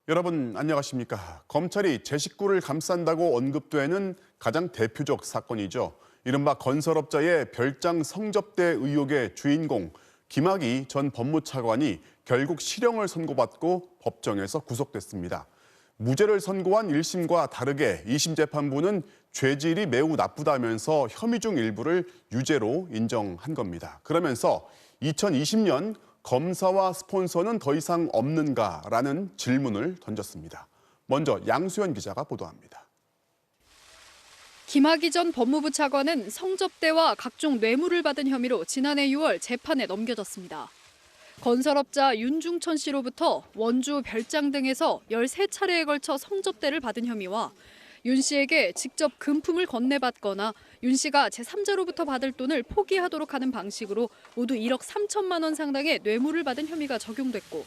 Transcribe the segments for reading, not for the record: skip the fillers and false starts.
여러분 안녕하십니까? 검찰이 제 식구를 감싼다고 언급되는 가장 대표적 사건이죠. 이른바 건설업자의 별장 성접대 의혹의 주인공 김학의 전 법무차관이 결국 실형을 선고받고 법정에서 구속됐습니다. 무죄를 선고한 1심과 다르게 2심 재판부는 죄질이 매우 나쁘다면서 혐의 중 일부를 유죄로 인정한 겁니다. 그러면서 2020년 검사와 스폰서는 더 이상 없는가라는 질문을 던졌습니다. 먼저 양수연 기자가 보도합니다. 김학의 전 법무부 차관은 성접대와 각종 뇌물을 받은 혐의로 지난해 6월 재판에 넘겨졌습니다. 건설업자 윤중천 씨로부터 원주 별장 등에서 13차례에 걸쳐 성접대를 받은 혐의와 윤 씨에게 직접 금품을 건네받거나 윤 씨가 제3자로부터 받을 돈을 포기하도록 하는 방식으로 모두 1억 3천만 원 상당의 뇌물을 받은 혐의가 적용됐고,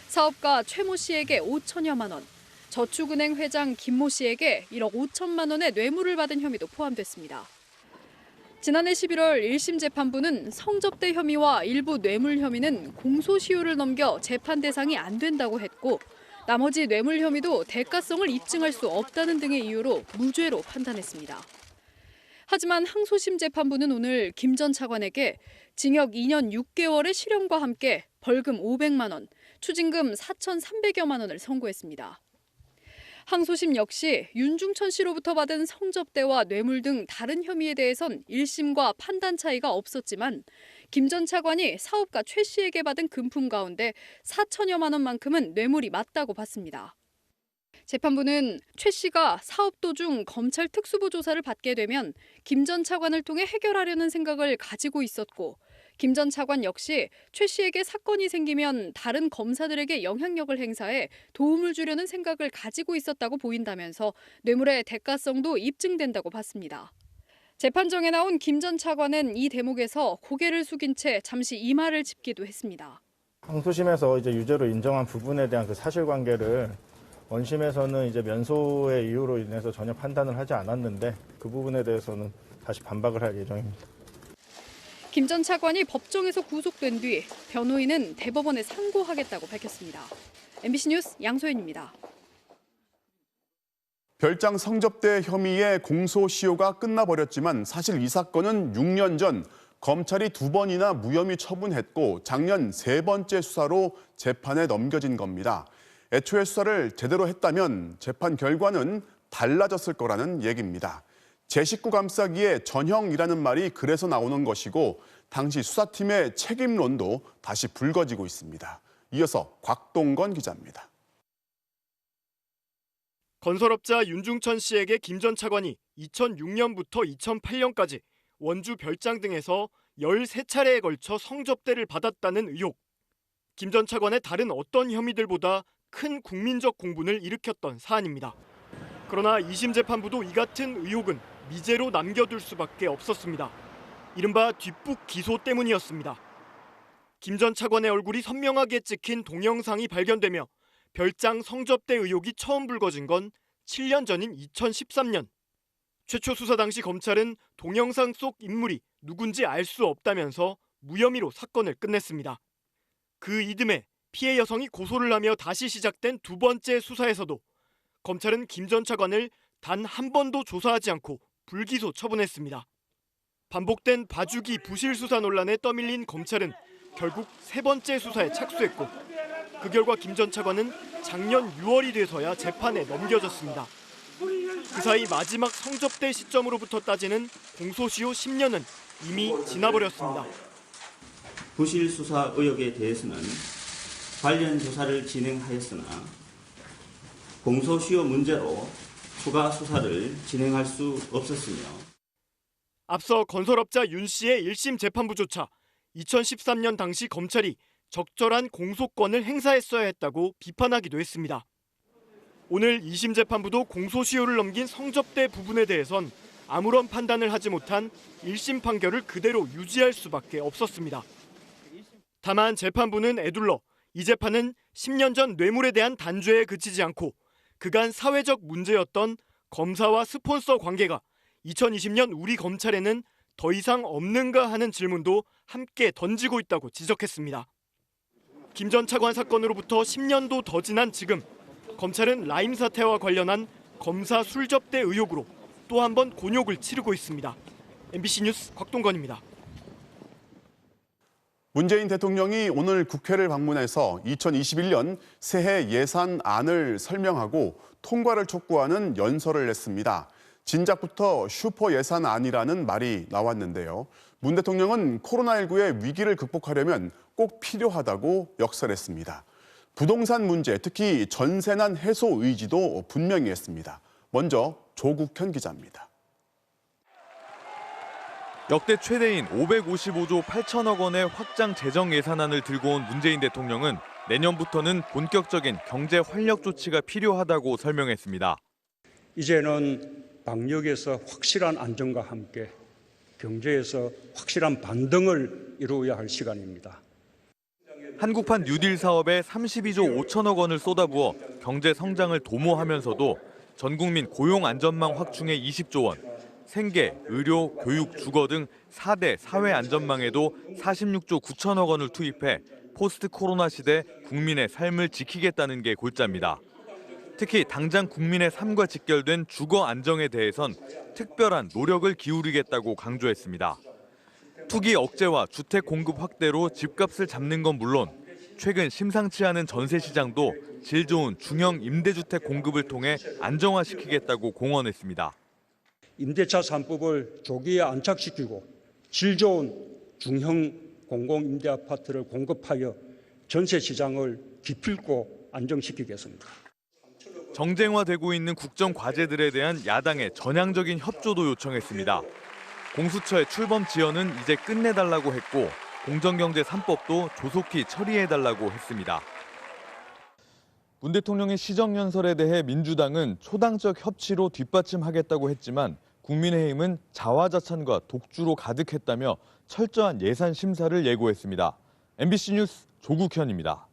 사업가 최모 씨에게 5천여만 원, 저축은행 회장 김모 씨에게 1억 5천만 원의 뇌물을 받은 혐의도 포함됐습니다. 지난해 11월 1심 재판부는 성접대 혐의와 일부 뇌물 혐의는 공소시효를 넘겨 재판 대상이 안 된다고 했고, 나머지 뇌물 혐의도 대가성을 입증할 수 없다는 등의 이유로 무죄로 판단했습니다. 하지만 항소심 재판부는 오늘 김 전 차관에게 징역 2년 6개월의 실형과 함께 벌금 500만 원, 추징금 4,300여만 원을 선고했습니다. 항소심 역시 윤중천 씨로부터 받은 성접대와 뇌물 등 다른 혐의에 대해선 1심과 판단 차이가 없었지만 김 전 차관이 사업가 최 씨에게 받은 금품 가운데 4천여만 원만큼은 뇌물이 맞다고 봤습니다. 재판부는 최 씨가 사업 도중 검찰 특수부 조사를 받게 되면 김 전 차관을 통해 해결하려는 생각을 가지고 있었고, 김 전 차관 역시 최 씨에게 사건이 생기면 다른 검사들에게 영향력을 행사해 도움을 주려는 생각을 가지고 있었다고 보인다면서 뇌물의 대가성도 입증된다고 봤습니다. 재판정에 나온 김 전 차관은 이 대목에서 고개를 숙인 채 잠시 이마를 짚기도 했습니다. 항소심에서 이제 유죄로 인정한 부분에 대한 그 사실관계를 원심에서는 이제 면소의 이유로 인해서 전혀 판단을 하지 않았는데 그 부분에 대해서는 다시 반박을 할 예정입니다. 김 전 차관이 법정에서 구속된 뒤 변호인은 대법원에 상고하겠다고 밝혔습니다. MBC 뉴스 양소연입니다. 별장 성접대 혐의의 공소시효가 끝나버렸지만 사실 이 사건은 6년 전 검찰이 2번이나 무혐의 처분했고 작년 3번째 수사로 재판에 넘겨진 겁니다. 애초에 수사를 제대로 했다면 재판 결과는 달라졌을 거라는 얘기입니다. 제 식구 감싸기에 전형이라는 말이 그래서 나오는 것이고 당시 수사팀의 책임론도 다시 불거지고 있습니다. 이어서 곽동건 기자입니다. 건설업자 윤중천 씨에게 김 전 차관이 2006년부터 2008년까지 원주 별장 등에서 13차례에 걸쳐 성접대를 받았다는 의혹. 김 전 차관의 다른 어떤 혐의들보다 큰 국민적 공분을 일으켰던 사안입니다. 그러나 2심 재판부도 이 같은 의혹은 미제로 남겨둘 수밖에 없었습니다. 이른바 뒷북 기소 때문이었습니다. 김 전 차관의 얼굴이 선명하게 찍힌 동영상이 발견되며 별장 성접대 의혹이 처음 불거진 건 7년 전인 2013년. 최초 수사 당시 검찰은 동영상 속 인물이 누군지 알 수 없다면서 무혐의로 사건을 끝냈습니다. 그 이듬해 피해 여성이 고소를 하며 다시 시작된 2번째 수사에서도 검찰은 김 전 차관을 단 한 번도 조사하지 않고 불기소 처분했습니다. 반복된 봐주기 부실 수사 논란에 떠밀린 검찰은 결국 3번째 수사에 착수했고, 그 결과 김 전 차관은 작년 6월이 돼서야 재판에 넘겨졌습니다. 그 사이 마지막 성접대 시점으로부터 따지는 공소시효 10년은 이미 지나버렸습니다. 부실 수사 의혹에 대해서는 관련 조사를 진행하였으나 공소시효 문제로 추가 수사를 진행할 수 없었으며, 앞서 건설업자 윤 씨의 1심 재판부조차 2013년 당시 검찰이 적절한 공소권을 행사했어야 했다고 비판하기도 했습니다. 오늘 2심 재판부도 공소시효를 넘긴 성접대 부분에 대해선 아무런 판단을 하지 못한 1심 판결을 그대로 유지할 수밖에 없었습니다. 다만 재판부는 에둘러 이 재판은 10년 전 뇌물에 대한 단죄에 그치지 않고 그간 사회적 문제였던 검사와 스폰서 관계가 2020년 우리 검찰에는 더 이상 없는가 하는 질문도 함께 던지고 있다고 지적했습니다. 김 전 차관 사건으로부터 10년도 더 지난 지금 검찰은 라임 사태와 관련한 검사 술접대 의혹으로 또 한 번 곤욕을 치르고 있습니다. MBC 뉴스 곽동건입니다. 문재인 대통령이 오늘 국회를 방문해서 2021년 새해 예산안을 설명하고 통과를 촉구하는 연설을 냈습니다. 진작부터 슈퍼 예산안이라는 말이 나왔는데요. 문 대통령은 코로나19의 위기를 극복하려면 꼭 필요하다고 역설했습니다. 부동산 문제, 특히 전세난 해소 의지도 분명히 했습니다. 먼저 조국현 기자입니다. 역대 최대인 555조 8천억 원의 확장 재정 예산안을 들고 온 문재인 대통령은 내년부터는 본격적인 경제 활력 조치가 필요하다고 설명했습니다. 이제는 방역에서 확실한 안정과 함께 경제에서 확실한 반등을 이루어야 할 시간입니다. 한국판 뉴딜 사업에 32조 5천억 원을 쏟아부어 경제 성장을 도모하면서도 전국민 고용 안전망 확충에 20조 원, 생계, 의료, 교육, 주거 등 4대 사회 안전망에도 46조 9천억 원을 투입해 포스트 코로나 시대 국민의 삶을 지키겠다는 게 골자입니다. 특히 당장 국민의 삶과 직결된 주거 안정에 대해선 특별한 노력을 기울이겠다고 강조했습니다. 투기 억제와 주택 공급 확대로 집값을 잡는 건 물론 최근 심상치 않은 전세 시장도 질 좋은 중형 임대주택 공급을 통해 안정화시키겠다고 공언했습니다. 임대차 3법을 조기에 안착시키고 질 좋은 중형 공공임대아파트를 공급하여 전세 시장을 기필코 안정시키겠습니다. 정쟁화되고 있는 국정 과제들에 대한 야당의 전향적인 협조도 요청했습니다. 공수처의 출범 지연은 이제 끝내달라고 했고 공정경제 3법도 조속히 처리해달라고 했습니다. 문 대통령의 시정연설에 대해 민주당은 초당적 협치로 뒷받침하겠다고 했지만 국민의힘은 자화자찬과 독주로 가득했다며 철저한 예산 심사를 예고했습니다. MBC 뉴스 조국현입니다.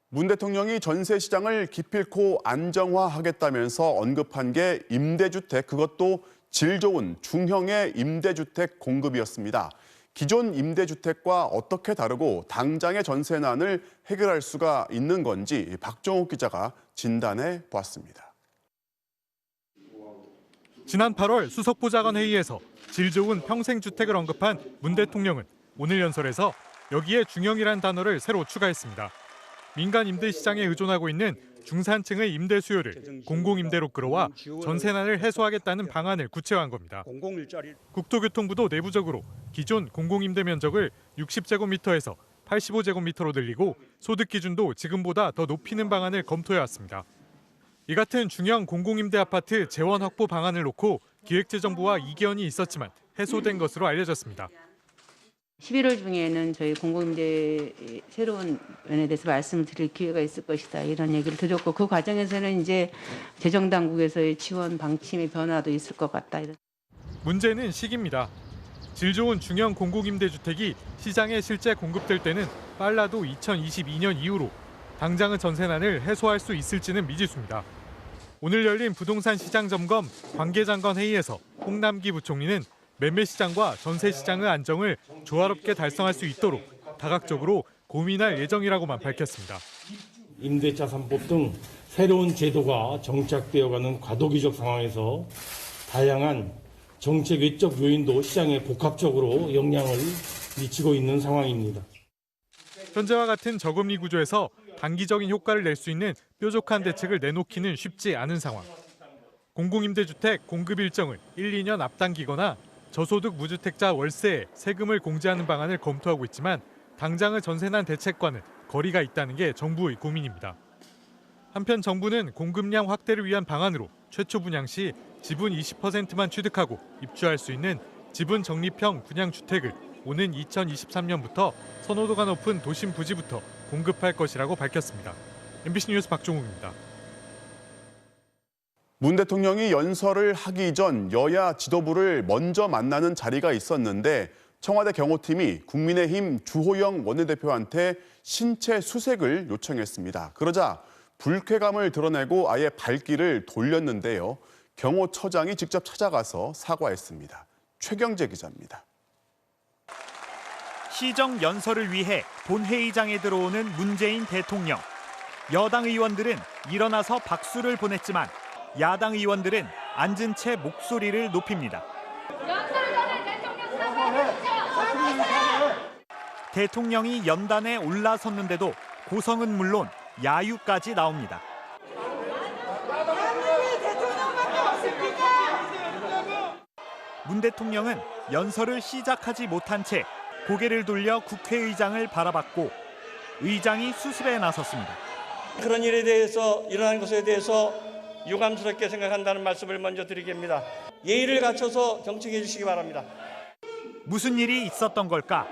문 대통령이 전세 시장을 기필코 안정화하겠다면서 언급한 게 임대주택, 그것도 질 좋은 중형의 임대주택 공급이었습니다. 기존 임대주택과 어떻게 다르고 당장의 전세난을 해결할 수가 있는 건지 박종욱 기자가 진단해 보았습니다. 지난 8월 수석보좌관 회의에서 질 좋은 평생주택을 언급한 문 대통령은 오늘 연설에서 여기에 중형이란 단어를 새로 추가했습니다. 민간 임대 시장에 의존하고 있는 중산층의 임대 수요를 공공임대로 끌어와 전세난을 해소하겠다는 방안을 구체화한 겁니다. 국토교통부도 내부적으로 기존 공공임대 면적을 60제곱미터에서 85제곱미터로 늘리고 소득 기준도 지금보다 더 높이는 방안을 검토해왔습니다. 이 같은 중형 공공임대 아파트 재원 확보 방안을 놓고 기획재정부와 이견이 있었지만 해소된 것으로 알려졌습니다. 11월 중에는 저희 공공임대 새로운 면에 대해서 말씀을 드릴 기회가 있을 것이다, 이런 얘기를 드렸고, 그 과정에서는 이제 재정당국에서의 지원 방침의 변화도 있을 것 같다. 문제는 시기입니다. 질 좋은 중형 공공임대주택이 시장에 실제 공급될 때는 빨라도 2022년 이후로 당장은 전세난을 해소할 수 있을지는 미지수입니다. 오늘 열린 부동산 시장 점검 관계장관 회의에서 홍남기 부총리는 매매 시장과 전세 시장의 안정을 조화롭게 달성할 수 있도록 다각적으로 고민할 예정이라고만 밝혔습니다. 임대차 3법 등 새로운 제도가 정착되어가는 과도기적 상황에서 다양한 정책 외적 요인도 시장에 복합적으로 영향을 미치고 있는 상황입니다. 현재와 같은 저금리 구조에서 단기적인 효과를 낼 수 있는 뾰족한 대책을 내놓기는 쉽지 않은 상황. 공공임대주택 공급 일정을 1, 2년 앞당기거나 저소득 무주택자 월세에 세금을 공제하는 방안을 검토하고 있지만 당장의 전세난 대책과는 거리가 있다는 게 정부의 고민입니다. 한편 정부는 공급량 확대를 위한 방안으로 최초 분양 시 지분 20%만 취득하고 입주할 수 있는 지분 적립형 분양주택을 오는 2023년부터 선호도가 높은 도심 부지부터 공급할 것이라고 밝혔습니다. MBC 뉴스 박종욱입니다. 문 대통령이 연설을 하기 전 여야 지도부를 먼저 만나는 자리가 있었는데 청와대 경호팀이 국민의힘 주호영 원내대표한테 신체 수색을 요청했습니다. 그러자 불쾌감을 드러내고 아예 발길을 돌렸는데요. 경호처장이 직접 찾아가서 사과했습니다. 최경재 기자입니다. 시정 연설을 위해 본회의장에 들어오는 문재인 대통령. 여당 의원들은 일어나서 박수를 보냈지만 야당 의원들은 앉은 채 목소리를 높입니다. 대통령이 연단에 올라섰는데도 고성은 물론 야유까지 나옵니다. 문 대통령은 연설을 시작하지 못한 채 고개를 돌려 국회의장을 바라봤고 의장이 수습에 나섰습니다. 그런 일에 대해서 일어난 것에 대해서 유감스럽게 생각한다는 말씀을 먼저 드리겠습니다. 예의를 갖춰서 경청해 주시기 바랍니다. 무슨 일이 있었던 걸까?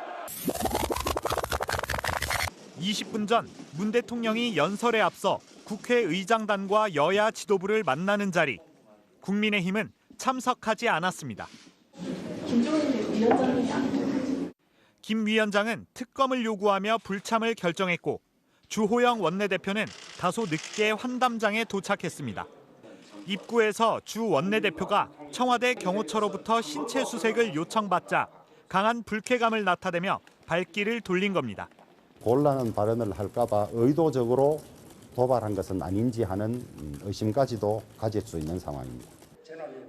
20분 전 문 대통령이 연설에 앞서 국회의장단과 여야 지도부를 만나는 자리. 국민의힘은 참석하지 않았습니다. 김 위원장은 특검을 요구하며 불참을 결정했고 주호영 원내대표는 다소 늦게 환담장에 도착했습니다. 입구에서 주 원내대표가 청와대 경호처로부터 신체 수색을 요청받자 강한 불쾌감을 나타내며 발길을 돌린 겁니다. 곤란한 발언을 할까 봐 의도적으로 도발한 것은 아닌지 하는 의심까지도 가질 수 있는 상황입니다.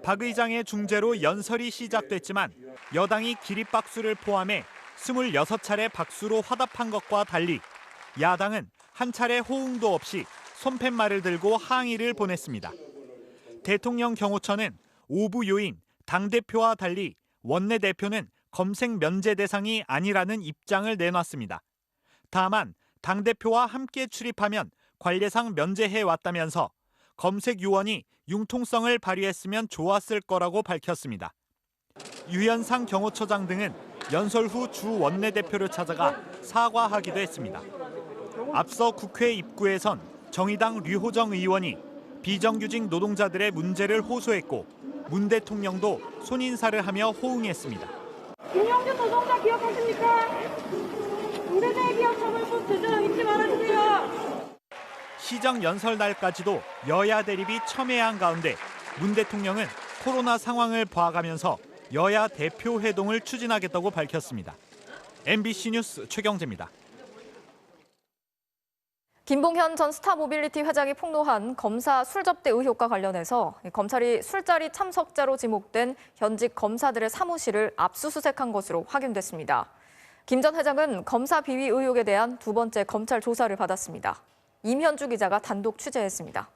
박 의장의 중재로 연설이 시작됐지만 여당이 기립박수를 포함해 26차례 박수로 화답한 것과 달리 야당은 한 차례 호응도 없이 손팻말을 들고 항의를 보냈습니다. 대통령 경호처는 오부 요인, 당대표와 달리 원내대표는 검색 면제 대상이 아니라는 입장을 내놨습니다. 다만 당대표와 함께 출입하면 관례상 면제해왔다면서 검색 요원이 융통성을 발휘했으면 좋았을 거라고 밝혔습니다. 유현상 경호처장 등은 연설 후 주 원내대표를 찾아가 사과하기도 했습니다. 앞서 국회 입구에선 정의당 류호정 의원이 비정규직 노동자들의 문제를 호소했고 문 대통령도 손인사를 하며 호응했습니다. 김영준 노동자 기억하십니까? 우리네 기억 처벌법 제대로 잊지 말아주세요. 시정 연설 날까지도 여야 대립이 첨예한 가운데 문 대통령은 코로나 상황을 봐가면서 여야 대표 회동을 추진하겠다고 밝혔습니다. MBC 뉴스 최경재입니다. 김봉현 전 스타모빌리티 회장이 폭로한 검사 술접대 의혹과 관련해서 검찰이 술자리 참석자로 지목된 현직 검사들의 사무실을 압수수색한 것으로 확인됐습니다. 김 전 회장은 검사 비위 의혹에 대한 두 번째 검찰 조사를 받았습니다. 임현주 기자가 단독 취재했습니다.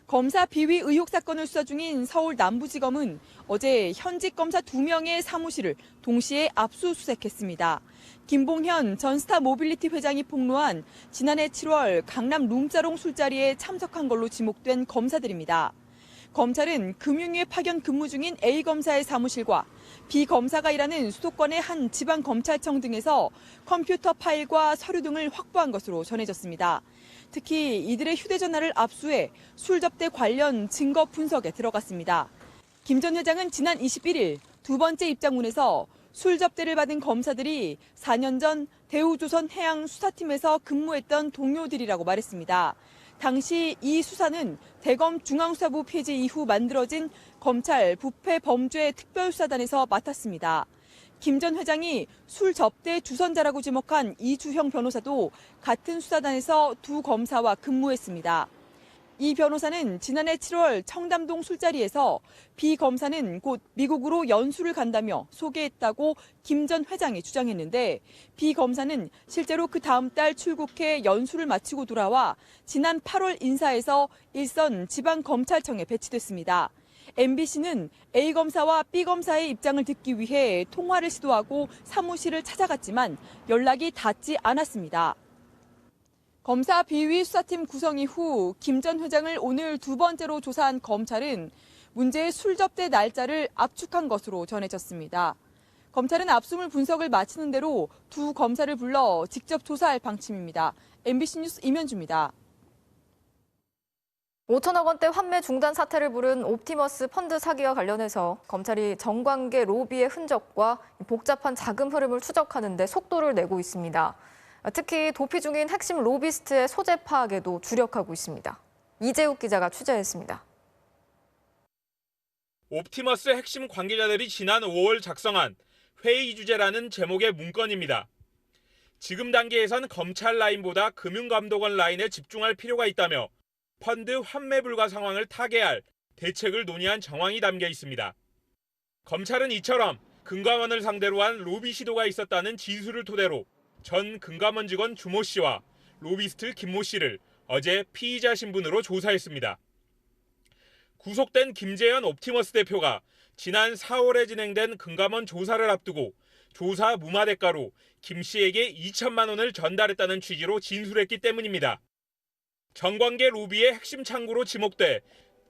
검사 비위 의혹 사건을 수사 중인 서울 남부지검은 어제 현직 검사 2명의 사무실을 동시에 압수수색했습니다. 김봉현 전 스타모빌리티 회장이 폭로한 지난해 7월 강남 룸사롱 술자리에 참석한 걸로 지목된 검사들입니다. 검찰은 금융위에 파견 근무 중인 A 검사의 사무실과 B 검사가 일하는 수도권의 한 지방검찰청 등에서 컴퓨터 파일과 서류 등을 확보한 것으로 전해졌습니다. 특히 이들의 휴대전화를 압수해 술접대 관련 증거 분석에 들어갔습니다. 김 전 회장은 지난 21일 두 번째 입장문에서 술접대를 받은 검사들이 4년 전 대우조선 해양수사팀에서 근무했던 동료들이라고 말했습니다. 당시 이 수사는 대검 중앙수사부 폐지 이후 만들어진 검찰 부패범죄특별수사단에서 맡았습니다. 김 전 회장이 술 접대 주선자라고 지목한 이주형 변호사도 같은 수사단에서 두 검사와 근무했습니다. 이 변호사는 지난해 7월 청담동 술자리에서 비 검사는 곧 미국으로 연수를 간다며 소개했다고 김 전 회장이 주장했는데 비 검사는 실제로 그 다음 달 출국해 연수를 마치고 돌아와 지난 8월 인사해서 일선 지방검찰청에 배치됐습니다. MBC는 A 검사와 B 검사의 입장을 듣기 위해 통화를 시도하고 사무실을 찾아갔지만 연락이 닿지 않았습니다. 검사 비위 수사팀 구성 이후 김 전 회장을 오늘 두 번째로 조사한 검찰은 문제의 술접대 날짜를 압축한 것으로 전해졌습니다. 검찰은 압수물 분석을 마치는 대로 두 검사를 불러 직접 조사할 방침입니다. MBC 뉴스 임현주입니다. 5천억 원대 환매 중단 사태를 부른 옵티머스 펀드 사기와 관련해서 검찰이 정관계 로비의 흔적과 복잡한 자금 흐름을 추적하는 데 속도를 내고 있습니다. 특히 도피 중인 핵심 로비스트의 소재 파악에도 주력하고 있습니다. 이재욱 기자가 취재했습니다. 옵티머스 핵심 관계자들이 지난 5월 작성한 회의 주제라는 제목의 문건입니다. 지금 단계에선 검찰 라인보다 금융감독원 라인에 집중할 필요가 있다며 펀드 환매 불가 상황을 타개할 대책을 논의한 정황이 담겨 있습니다. 검찰은 이처럼 금감원을 상대로 한 로비 시도가 있었다는 진술을 토대로 전 금감원 직원 주모 씨와 로비스트 김모 씨를 어제 피의자 신분으로 조사했습니다. 구속된 김재현 옵티머스 대표가 지난 4월에 진행된 금감원 조사를 앞두고 조사 무마 대가로 김 씨에게 2천만 원을 전달했다는 취지로 진술했기 때문입니다. 정관계 로비의 핵심 창구로 지목돼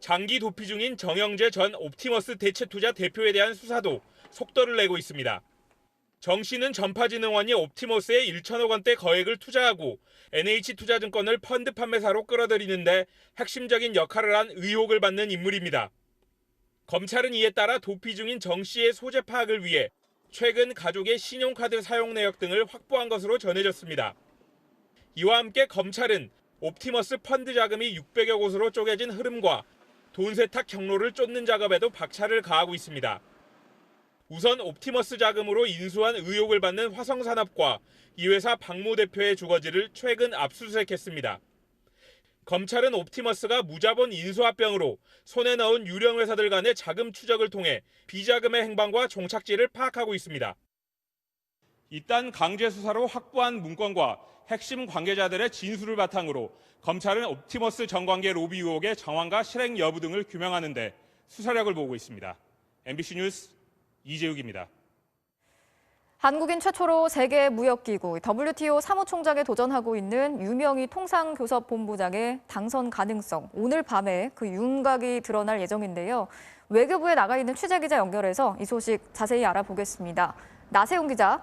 장기 도피 중인 정영재 전 옵티머스 대체투자 대표에 대한 수사도 속도를 내고 있습니다. 정 씨는 전파진흥원이 옵티머스에 1천억 원대 거액을 투자하고 NH투자증권을 펀드 판매사로 끌어들이는데 핵심적인 역할을 한 의혹을 받는 인물입니다. 검찰은 이에 따라 도피 중인 정 씨의 소재 파악을 위해 최근 가족의 신용카드 사용 내역 등을 확보한 것으로 전해졌습니다. 이와 함께 검찰은 옵티머스 펀드 자금이 600여 곳으로 쪼개진 흐름과 돈 세탁 경로를 쫓는 작업에도 박차를 가하고 있습니다. 우선 옵티머스 자금으로 인수한 의혹을 받는 화성산업과 이 회사 박모 대표의 주거지를 최근 압수수색했습니다. 검찰은 옵티머스가 무자본 인수합병으로 손에 넣은 유령 회사들 간의 자금 추적을 통해 비자금의 행방과 종착지를 파악하고 있습니다. 이딴 강제 수사로 확보한 문건과 핵심 관계자들의 진술을 바탕으로 검찰은 옵티머스 정관계 로비 의혹의 정황과 실행 여부 등을 규명하는 데 수사력을 모으고 있습니다. MBC 뉴스 이재욱입니다. 한국인 최초로 세계무역기구 WTO 사무총장에 도전하고 있는 유명희 통상교섭본부장의 당선 가능성, 오늘 밤에 그 윤곽이 드러날 예정인데요. 외교부에 나가 있는 취재기자 연결해서 이 소식 자세히 알아보겠습니다. 나세용 기자.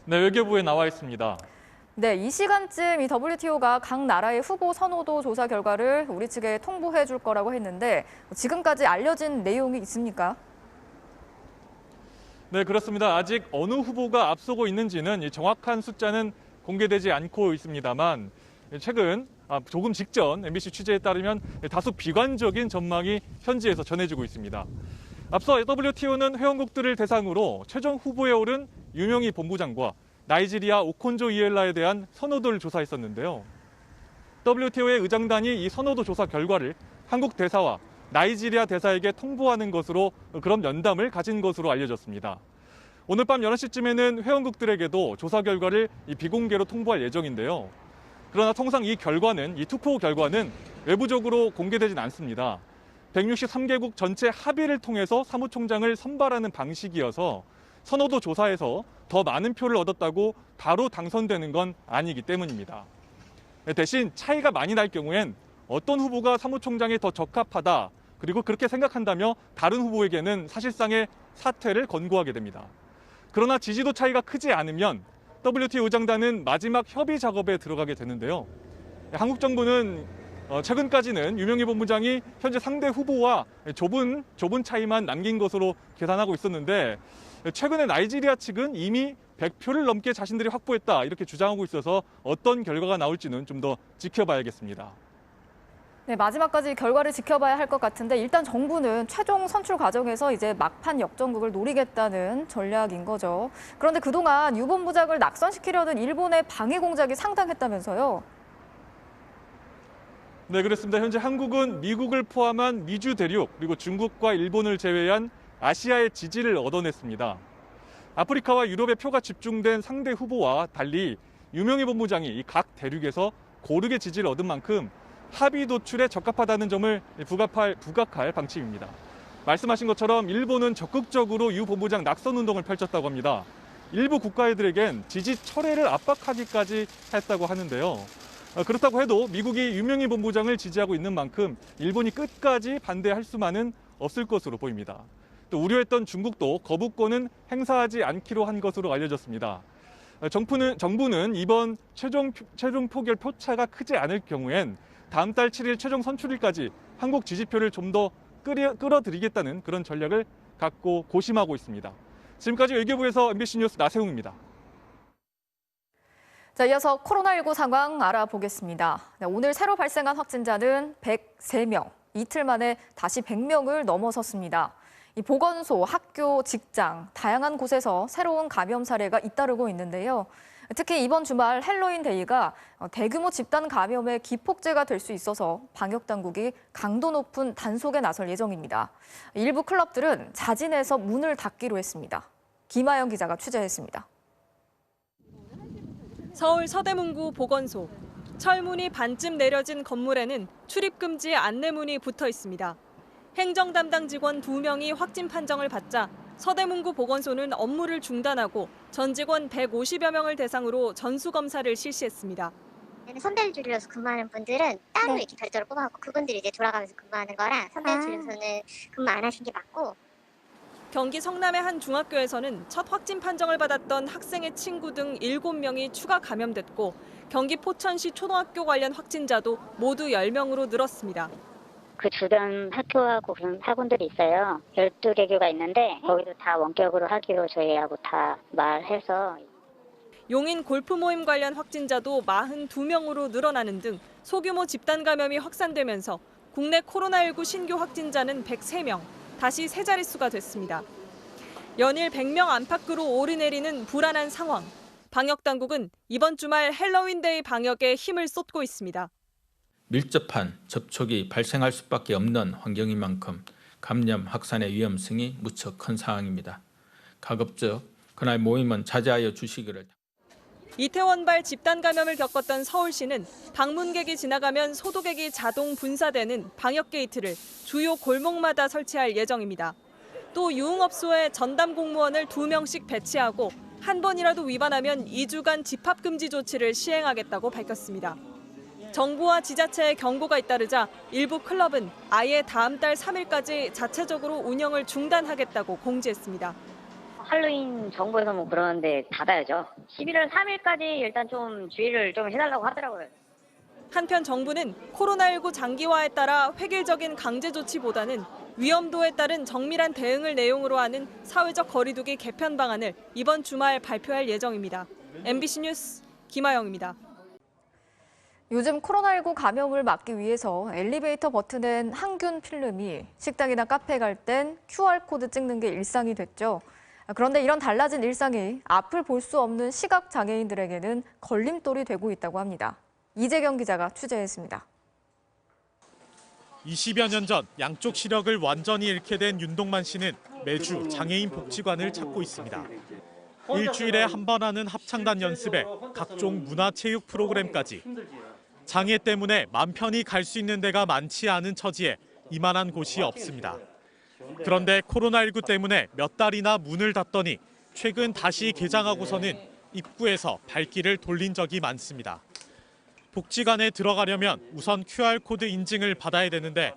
네, 외교부에 나와 있습니다. 네, 이 시간쯤 이 WTO가 각 나라의 후보 선호도 조사 결과를 우리 측에 통보해 줄 거라고 했는데 지금까지 알려진 내용이 있습니까? 네, 그렇습니다. 아직 어느 후보가 앞서고 있는지는 정확한 숫자는 공개되지 않고 있습니다만 최근 조금 직전 MBC 취재에 따르면 다소 비관적인 전망이 현지에서 전해지고 있습니다. 앞서 WTO는 회원국들을 대상으로 최종 후보에 오른 유명희 본부장과 나이지리아 오콘조 이엘라에 대한 선호도를 조사했었는데요. WTO의 의장단이 이 선호도 조사 결과를 한국 대사와 나이지리아 대사에게 통보하는 것으로 그런 면담을 가진 것으로 알려졌습니다. 오늘 밤 11시쯤에는 회원국들에게도 조사 결과를 비공개로 통보할 예정인데요. 그러나 통상 이 투표 결과는 외부적으로 공개되진 않습니다. 163개국 전체 합의를 통해서 사무총장을 선발하는 방식이어서 선호도 조사에서 더 많은 표를 얻었다고 바로 당선되는 건 아니기 때문입니다. 대신 차이가 많이 날 경우엔 어떤 후보가 사무총장에 더 적합하다, 그리고 그렇게 생각한다며 다른 후보에게는 사실상의 사퇴를 권고하게 됩니다. 그러나 지지도 차이가 크지 않으면 WTO 의장단은 마지막 협의 작업에 들어가게 되는데요. 한국 정부는 최근까지는 유명희 본부장이 현재 상대 후보와 좁은 차이만 남긴 것으로 계산하고 있었는데 최근에 나이지리아 측은 이미 100표를 넘게 자신들이 확보했다 이렇게 주장하고 있어서 어떤 결과가 나올지는 좀 더 지켜봐야겠습니다. 네, 마지막까지 결과를 지켜봐야 할 것 같은데 일단 정부는 최종 선출 과정에서 이제 막판 역전극을 노리겠다는 전략인 거죠. 그런데 그동안 유 본부장을 낙선시키려는 일본의 방해 공작이 상당했다면서요? 네, 그렇습니다. 현재 한국은 미국을 포함한 미주 대륙 그리고 중국과 일본을 제외한 아시아의 지지를 얻어냈습니다. 아프리카와 유럽의 표가 집중된 상대 후보와 달리 유명희 본부장이 각 대륙에서 고르게 지지를 얻은 만큼 합의 도출에 적합하다는 점을 부각할 방침입니다. 말씀하신 것처럼 일본은 적극적으로 유 본부장 낙선 운동을 펼쳤다고 합니다. 일부 국가들에겐 지지 철회를 압박하기까지 했다고 하는데요. 그렇다고 해도 미국이 유명희 본부장을 지지하고 있는 만큼 일본이 끝까지 반대할 수만은 없을 것으로 보입니다. 또 우려했던 중국도 거부권은 행사하지 않기로 한 것으로 알려졌습니다. 정부는 이번 최종 표결 표차가 크지 않을 경우엔 다음 달 7일 최종 선출일까지 한국 지지표를 좀 더 끌어들이겠다는 그런 전략을 갖고 고심하고 있습니다. 지금까지 외교부에서 MBC 뉴스 나세웅입니다. 자, 이어서 코로나19 상황 알아보겠습니다. 네, 오늘 새로 발생한 확진자는 103명. 이틀 만에 다시 100명을 넘어섰습니다. 이 보건소, 학교, 직장, 다양한 곳에서 새로운 감염 사례가 잇따르고 있는데요. 특히 이번 주말 헬로윈 데이가 대규모 집단 감염의 기폭제가 될 수 있어서 방역 당국이 강도 높은 단속에 나설 예정입니다. 일부 클럽들은 자진해서 문을 닫기로 했습니다. 김아영 기자가 취재했습니다. 서울 서대문구 보건소. 철문이 반쯤 내려진 건물에는 출입금지 안내문이 붙어 있습니다. 행정 담당 직원 2명이 확진 판정을 받자 서대문구 보건소는 업무를 중단하고 전 직원 150여 명을 대상으로 전수검사를 실시했습니다. 선별 진료소 근무하는 분들은 따로 이렇게 별도로 뽑아갖고 그분들이 이제 돌아가면서 근무하는 거라 선별 진료소는 근무 안 하신 게 맞고. 경기 성남의 한 중학교에서는 첫 확진 판정을 받았던 학생의 친구 등 7명이 추가 감염됐고 경기 포천시 초등학교 관련 확진자도 모두 10명으로 늘었습니다. 그 주변 학교하고 그런 학원들이 있어요. 12개교가 있는데 거기도 다 원격으로 하기로 저희하고 다 말해서. 용인 골프 모임 관련 확진자도 42명으로 늘어나는 등 소규모 집단 감염이 확산되면서 국내 코로나19 신규 확진자는 103명, 다시 세 자릿수가 됐습니다. 연일 100명 안팎으로 오르내리는 불안한 상황. 방역 당국은 이번 주말 헬로윈데이 방역에 힘을 쏟고 있습니다. 밀접한 접촉이 발생할 수밖에 없는 환경인 만큼 감염 확산의 위험성이 무척 큰 상황입니다. 가급적 그날 모임은 자제하여 주시기를. 이태원발 집단 감염을 겪었던 서울시는 방문객이 지나가면 소독액이 자동 분사되는 방역 게이트를 주요 골목마다 설치할 예정입니다. 또 유흥업소에 전담 공무원을 2명씩 배치하고 한 번이라도 위반하면 2주간 집합금지 조치를 시행하겠다고 밝혔습니다. 정부와 지자체의 경고가 잇따르자 일부 클럽은 아예 다음 달 3일까지 자체적으로 운영을 중단하겠다고 공지했습니다. 할로윈 정부에서 뭐 그러는데 닫아야죠. 11월 3일까지 일단 좀 주의를 좀 해달라고 하더라고요. 한편 정부는 코로나19 장기화에 따라 획일적인 강제 조치보다는 위험도에 따른 정밀한 대응을 내용으로 하는 사회적 거리두기 개편 방안을 이번 주말 발표할 예정입니다. MBC 뉴스 김아영입니다. 요즘 코로나19 감염을 막기 위해서 엘리베이터 버튼엔 항균 필름이 식당이나 카페 갈 땐 QR코드 찍는 게 일상이 됐죠. 그런데 이런 달라진 일상이 앞을 볼 수 없는 시각장애인들에게는 걸림돌이 되고 있다고 합니다. 이재경 기자가 취재했습니다. 20여 년 전 양쪽 시력을 완전히 잃게 된 윤동만 씨는 매주 장애인 복지관을 찾고 있습니다. 일주일에 한 번 하는 합창단 연습에 각종 문화체육 프로그램까지. 장애 때문에 맘 편히 갈 수 있는 데가 많지 않은 처지에 이만한 곳이 없습니다. 그런데 코로나19 때문에 몇 달이나 문을 닫더니 최근 다시 개장하고서는 입구에서 발길을 돌린 적이 많습니다. 복지관에 들어가려면 우선 QR코드 인증을 받아야 되는데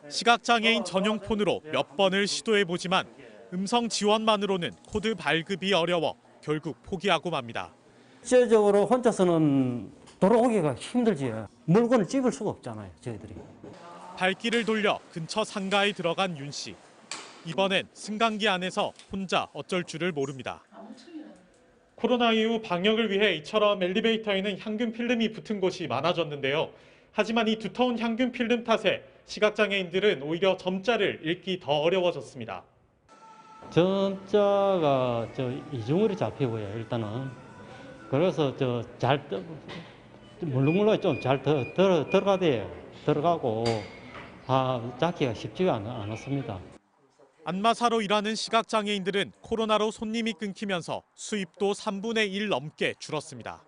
시각장애인 전용 폰으로 몇 번을 시도해보지만 음성 지원만으로는 코드 발급이 어려워 결국 포기하고 맙니다. 실제적으로 혼자서는 돌아오기가 힘들지. 물건을 찝을 수가 없잖아요, 저희들이. 발길을 돌려 근처 상가에 들어간 윤 씨. 이번엔 승강기 안에서 혼자 어쩔 줄을 모릅니다. 코로나 이후 방역을 위해 이처럼 엘리베이터에는 향균 필름이 붙은 곳이 많아졌는데요. 하지만 이 두터운 향균 필름 탓에 시각장애인들은 오히려 점자를 읽기 더 어려워졌습니다. 점자가 이중으로 잡혀 보여요, 일단은. 그래서 물렁물렁 좀 잘 들어가고 잡기가 쉽지가 않았습니다. 안마사로 일하는 시각장애인들은 코로나로 손님이 끊기면서 수입도 3분의 1 넘게 줄었습니다.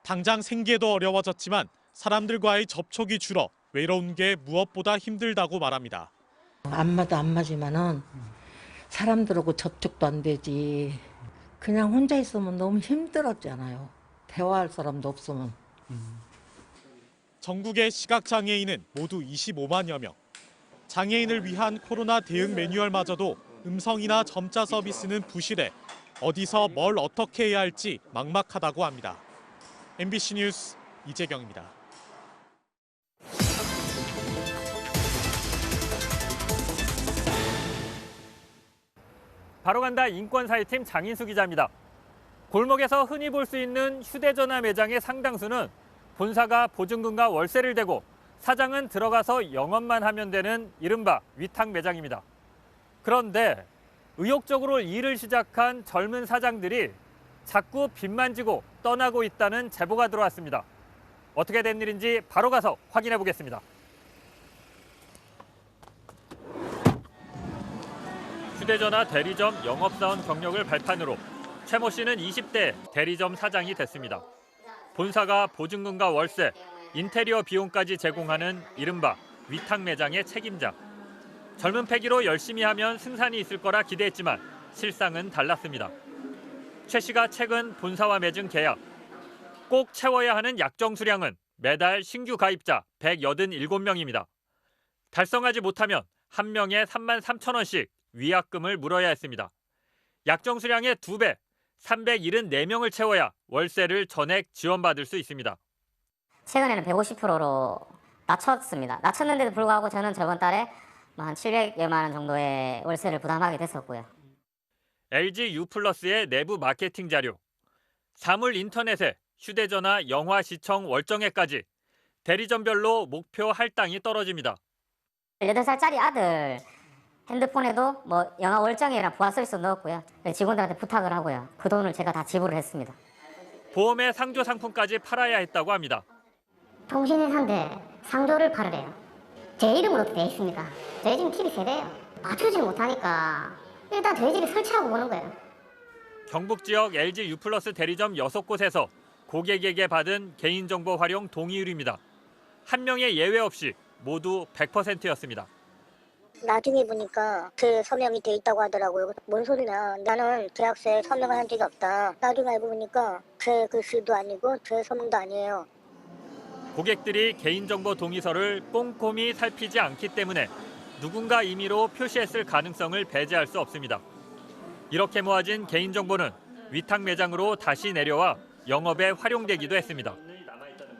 당장 생계도 어려워졌지만 사람들과의 접촉이 줄어 외로운 게 무엇보다 힘들다고 말합니다. 안마도 안마지만은 사람들하고 접촉도 안 되지. 그냥 혼자 있으면 너무 힘들었잖아요. 대화할 사람도 없으면. 전국의 시각장애인은 모두 25만여 명. 장애인을 위한 코로나 대응 매뉴얼마저도 음성이나 점자 서비스는 부실해 어디서 뭘 어떻게 해야 할지 막막하다고 합니다. MBC 뉴스 이재경입니다. 바로 간다 인권사회팀 장인수 기자입니다. 골목에서 흔히 볼 수 있는 휴대전화 매장의 상당수는 본사가 보증금과 월세를 대고 사장은 들어가서 영업만 하면 되는 이른바 위탁 매장입니다. 그런데 의욕적으로 일을 시작한 젊은 사장들이 자꾸 빚만 지고 떠나고 있다는 제보가 들어왔습니다. 어떻게 된 일인지 바로 가서 확인해 보겠습니다. 휴대전화 대리점 영업사원 경력을 발판으로 최 모 씨는 20대 대리점 사장이 됐습니다. 본사가 보증금과 월세, 인테리어 비용까지 제공하는 이른바 위탁 매장의 책임자. 젊은 패기로 열심히 하면 승산이 있을 거라 기대했지만 실상은 달랐습니다. 최 씨가 최근 본사와 맺은 계약. 꼭 채워야 하는 약정 수량은 매달 신규 가입자 187명입니다. 달성하지 못하면 한 명에 33,000원씩 위약금을 물어야 했습니다. 약정 수량의 2배, 374명을 채워야 월세를 전액 지원받을 수 있습니다. 최근에는 150%로 낮췄습니다. 낮췄는데도 불구하고 저는 저번 달에 한 700여만 원 정도의 월세를 부담하게 됐었고요. LG U+의 내부 마케팅 자료. 사물 인터넷에 휴대전화, 영화 시청, 월정액까지 대리점별로 목표 할당이 떨어집니다. 8살짜리 아들 핸드폰에도 영화 월정액이랑 부하 서비스 넣었고요. 직원들한테 부탁을 하고요. 그 돈을 제가 다 지불을 했습니다. 보험의 상조 상품까지 팔아야 했다고 합니다. 통신회사인데 상조를 팔으래요. 제 이름으로 돼 있습니다. 저희 집 TV 세대예요. 맞추지 못하니까 일단 저희 집에 설치하고 보는 거예요. 경북 지역 LG U+ 대리점 6곳에서 고객에게 받은 개인정보 활용 동의율입니다. 한 명의 예외 없이 모두 100%였습니다. 나중에 보니까 그 서명이 돼 있다고 하더라고요. 뭔 소리냐. 나는 계약서에 서명을 한 적이 없다. 나중에 알고 보니까 제 글씨도 아니고 제 서명도 아니에요. 고객들이 개인정보 동의서를 꼼꼼히 살피지 않기 때문에 누군가 임의로 표시했을 가능성을 배제할 수 없습니다. 이렇게 모아진 개인정보는 위탁 매장으로 다시 내려와 영업에 활용되기도 했습니다.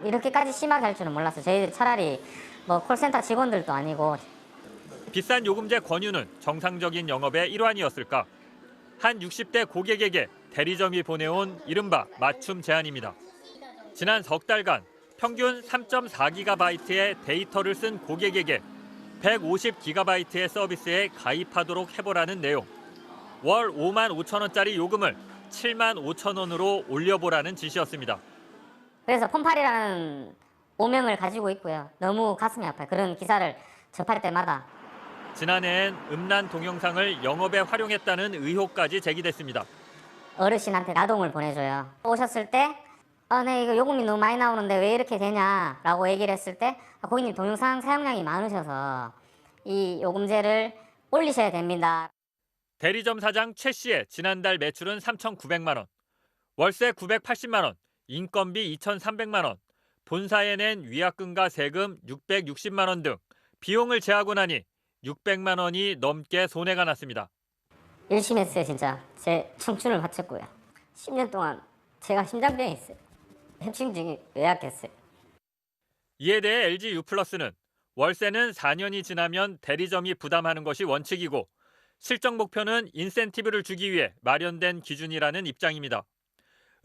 이렇게까지 심하게 할 줄은 몰랐어요. 저희들 차라리 콜센터 직원들도 아니고. 비싼 요금제 권유는 정상적인 영업의 일환이었을까? 한 60대 고객에게 대리점이 보내온 이른바 맞춤 제안입니다. 지난 석 달간 평균 3.4GB의 데이터를 쓴 고객에게 150GB의 서비스에 가입하도록 해보라는 내용. 월 55,000원짜리 요금을 75,000원으로 올려보라는 지시였습니다. 그래서 폰팔이라는 오명을 가지고 있고요. 너무 가슴이 아파요. 그런 기사를 접할 때마다. 지난해엔 음란 동영상을 영업에 활용했다는 의혹까지 제기됐습니다. 어르신한테 나동을 보내줘요. 오셨을 때 네, 이거 요금이 너무 많이 나오는데 왜 이렇게 되냐라고 얘기를 했을 때 고객님 동영상 사용량이 많으셔서 이 요금제를 올리셔야 됩니다. 대리점 사장 최 씨의 지난달 매출은 3,900만 원, 월세 980만 원, 인건비 2,300만 원, 본사에 낸 위약금과 세금 660만 원 등 비용을 제하고 나니 600만 원이 넘게 손해가 났습니다. 열심히 했어요, 진짜. 제 청춘을 바쳤고요. 10년 동안 제가 심장병이 있어요. 협심증이 외약했어요. 이에 대해 LG U+는 월세는 4년이 지나면 대리점이 부담하는 것이 원칙이고 실적 목표는 인센티브를 주기 위해 마련된 기준이라는 입장입니다.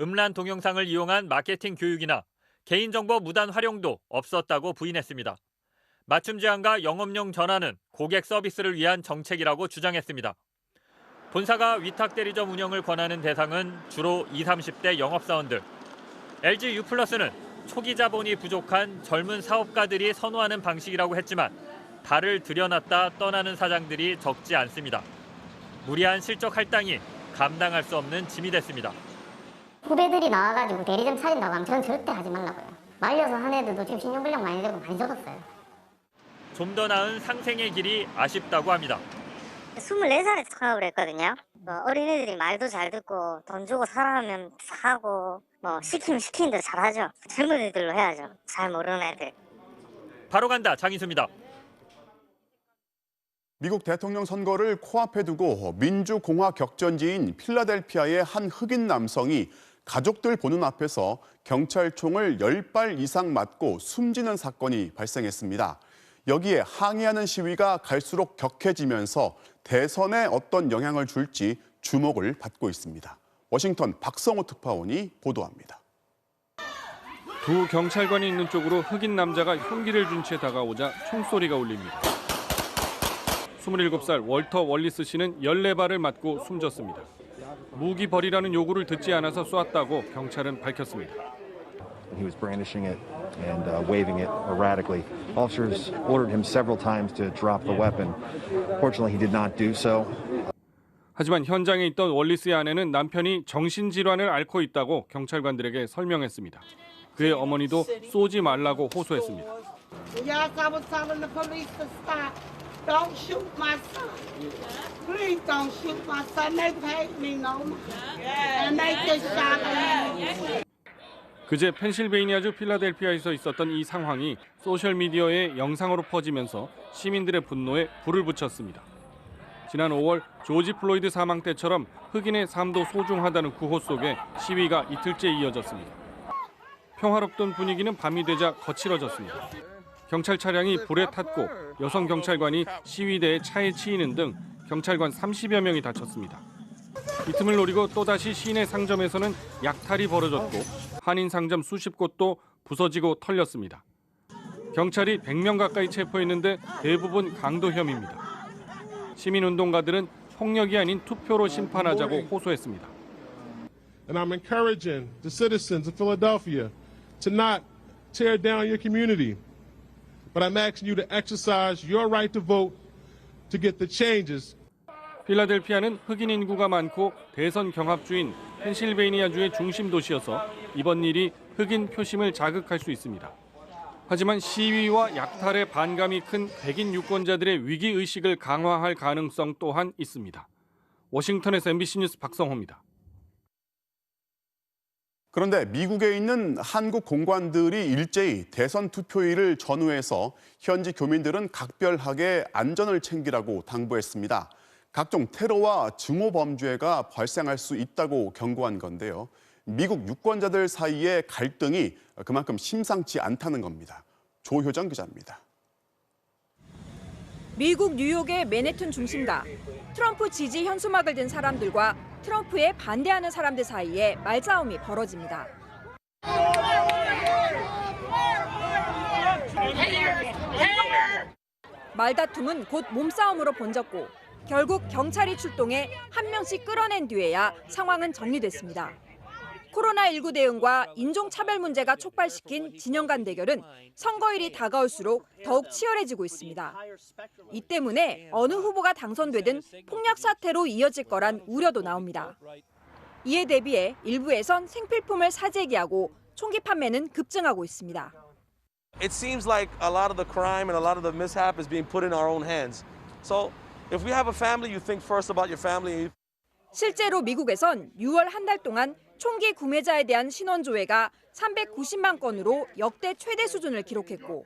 음란 동영상을 이용한 마케팅 교육이나 개인정보 무단 활용도 없었다고 부인했습니다. 맞춤 제한과 영업용 전환은 고객 서비스를 위한 정책이라고 주장했습니다. 본사가 위탁 대리점 운영을 권하는 대상은 주로 20, 30대 영업사원들. LG U+는 초기 자본이 부족한 젊은 사업가들이 선호하는 방식이라고 했지만 발을 들여놨다 떠나는 사장들이 적지 않습니다. 무리한 실적 할당이 감당할 수 없는 짐이 됐습니다. 후배들이 나와가지고 대리점 차린다고 하면 저는 절대 하지 말라고요. 말려서 한 애들도 지금 신용불량 많이 되고 많이 젖었어요. 좀 더 나은 상생의 길이 아쉽다고 합니다. 24살에 창업을 했거든요. 어린애들이 말도 잘 듣고 돈 주고 사라면 사고 시키면 시키는 대로 잘하죠. 젊은 애들로 해야죠. 잘 모르는 애들. 바로 간다 장인수입니다. 미국 대통령 선거를 코앞에 두고 민주공화 격전지인 필라델피아의 한 흑인 남성이 가족들 보는 앞에서 경찰총을 10발 이상 맞고 숨지는 사건이 발생했습니다. 여기에 항의하는 시위가 갈수록 격해지면서 대선에 어떤 영향을 줄지 주목을 받고 있습니다. 워싱턴 박성호 특파원이 보도합니다. 두 경찰관이 있는 쪽으로 흑인 남자가 흉기를 든 채 다가오자 총소리가 울립니다. 27살 월터 월리스 씨는 14발을 맞고 숨졌습니다. 무기 버리라는 요구를 듣지 않아서 쏘았다고 경찰은 밝혔습니다. He was brandishing it and waving it erratically. Officers ordered him several times to drop the weapon. Fortunately, he did not do so. 하지만 현장에 있던 월리스의 아내는 남편이 정신질환을 앓고 있다고 경찰관들에게 설명했습니다. 그의 어머니도 쏘지 말라고 호소했습니다. Yes, I was telling the police to stop. Don't shoot my son. Please don't shoot my son. They hate me no more. And they just shot me. 그제 펜실베이니아주 필라델피아에서 있었던 이 상황이 소셜미디어에 영상으로 퍼지면서 시민들의 분노에 불을 붙였습니다. 지난 5월 조지 플로이드 사망 때처럼 흑인의 삶도 소중하다는 구호 속에 시위가 이틀째 이어졌습니다. 평화롭던 분위기는 밤이 되자 거칠어졌습니다. 경찰 차량이 불에 탔고 여성 경찰관이 시위대에 차에 치이는 등 경찰관 30여 명이 다쳤습니다. 이 틈을 노리고 또다시 시내 상점에서는 약탈이 벌어졌고 한인 상점 수십 곳도 부서지고 털렸습니다. 경찰이 100명 가까이 체포했는데 대부분 강도 혐의입니다. 시민운동가들은 폭력이 아닌 투표로 심판하자고 호소했습니다. And I'm encouraging the citizens of Philadelphia to not tear down your community, but I'm asking you to exercise your right to vote to get the changes. 필라델피아는 흑인 인구가 많고 대선 경합주인 펜실베이니아주의 중심 도시여서 이번 일이 흑인 표심을 자극할 수 있습니다. 하지만 시위와 약탈에 반감이 큰 백인 유권자들의 위기의식을 강화할 가능성 또한 있습니다. 워싱턴에서 MBC 뉴스 박성호입니다. 그런데 미국에 있는 한국 공관들이 일제히 대선 투표일을 전후해서 현지 교민들은 각별하게 안전을 챙기라고 당부했습니다. 각종 테러와 증오 범죄가 발생할 수 있다고 경고한 건데요. 미국 유권자들 사이의 갈등이 그만큼 심상치 않다는 겁니다. 조효정 기자입니다. 미국 뉴욕의 맨해튼 중심가, 트럼프 지지 현수막을 든 사람들과 트럼프에 반대하는 사람들 사이에 말싸움이 벌어집니다. 말다툼은 곧 몸싸움으로 번졌고 결국 경찰이 출동해 한 명씩 끌어낸 뒤에야 상황은 정리됐습니다. 코로나19 대응과 인종차별 문제가 촉발시킨 진영 간 대결은 선거일이 다가올수록 더욱 치열해지고 있습니다. 이 때문에 어느 후보가 당선되든 폭력 사태로 이어질 거란 우려도 나옵니다. 이에 대비해 일부에선 생필품을 사재기하고 총기 판매는 급증하고 있습니다. It seems like a lot of the crime and a lot of the mishap is being put in our own hands. So if we have a family, you think first about your family. 실제로 미국에선 6월 한 달 동안 총기 구매자에 대한 신원 조회가 390만 건으로 역대 최대 수준을 기록했고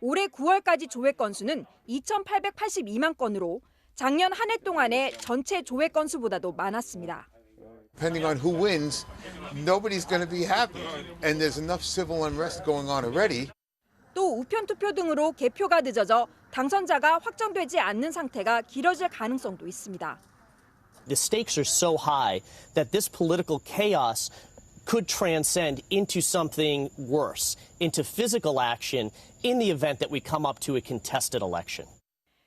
올해 9월까지 조회 건수는 2,882만 건으로 작년 한 해 동안의 전체 조회 건수보다도 많았습니다. Depending on who wins, nobody's going to be happy. And there's enough civil unrest going on already. 또 우편 투표 등으로 개표가 늦어져 당선자가 확정되지 않는 상태가 길어질 가능성도 있습니다. The stakes are so high that this political chaos could transcend into something worse, into physical action in the event that we come up to a contested election.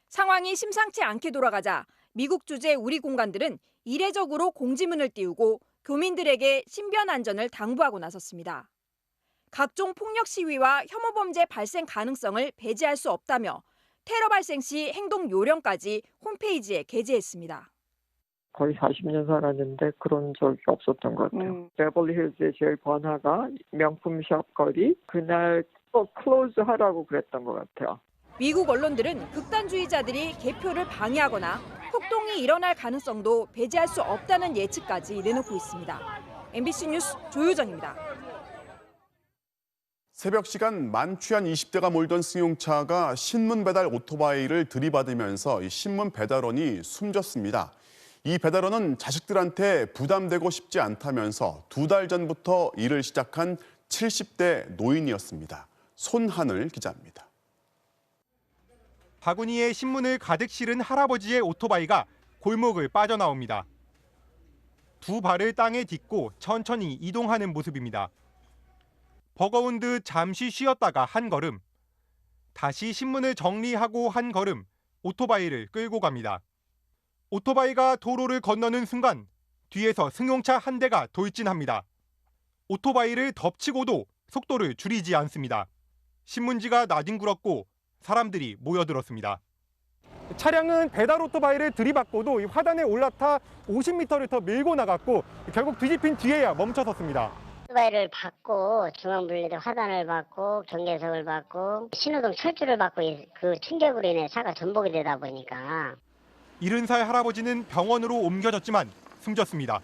상황이 심상치 않게 돌아가자 미국 주재 우리 공관들은 이례적으로 공지문을 띄우고 교민들에게 신변 안전을 당부하고 나섰습니다. 각종 폭력 시위와 혐오 범죄 발생 가능성을 배제할 수 없다며 테러 발생 시 행동 요령까지 홈페이지에 게재했습니다. 거의 40년 살았는데 그런 적이 없었던 것 같아요. 베벌리힐즈의 제일 번화가 명품샵 거리 그날 클로즈 하라고 그랬던 것 같아요. 미국 언론들은 극단주의자들이 개표를 방해하거나 폭동이 일어날 가능성도 배제할 수 없다는 예측까지 내놓고 있습니다. MBC 뉴스 조효정입니다. 새벽 시간 만취한 20대가 몰던 승용차가 신문 배달 오토바이를 들이받으면서 이 신문 배달원이 숨졌습니다. 이 배달원은 자식들한테 부담되고 싶지 않다면서 2달 전부터 일을 시작한 70대 노인이었습니다. 손하늘 기자입니다. 바구니에 신문을 가득 실은 할아버지의 오토바이가 골목을 빠져나옵니다. 두 발을 땅에 딛고 천천히 이동하는 모습입니다. 버거운 듯 잠시 쉬었다가 한 걸음, 다시 신문을 정리하고 한 걸음, 오토바이를 끌고 갑니다. 오토바이가 도로를 건너는 순간 뒤에서 승용차 한 대가 돌진합니다. 오토바이를 덮치고도 속도를 줄이지 않습니다. 신문지가 나뒹굴었고 사람들이 모여들었습니다. 차량은 배달 오토바이를 들이받고도 이 화단에 올라타 50m를 더 밀고 나갔고 결국 뒤집힌 뒤에야 멈춰섰습니다. 오토바이를 받고 중앙분리대 화단을 받고 경계석을 받고 신호등 철줄을 받고 그 충격으로 인해 차가 전복이 되다 보니까 70살 할아버지는 병원으로 옮겨졌지만 숨졌습니다.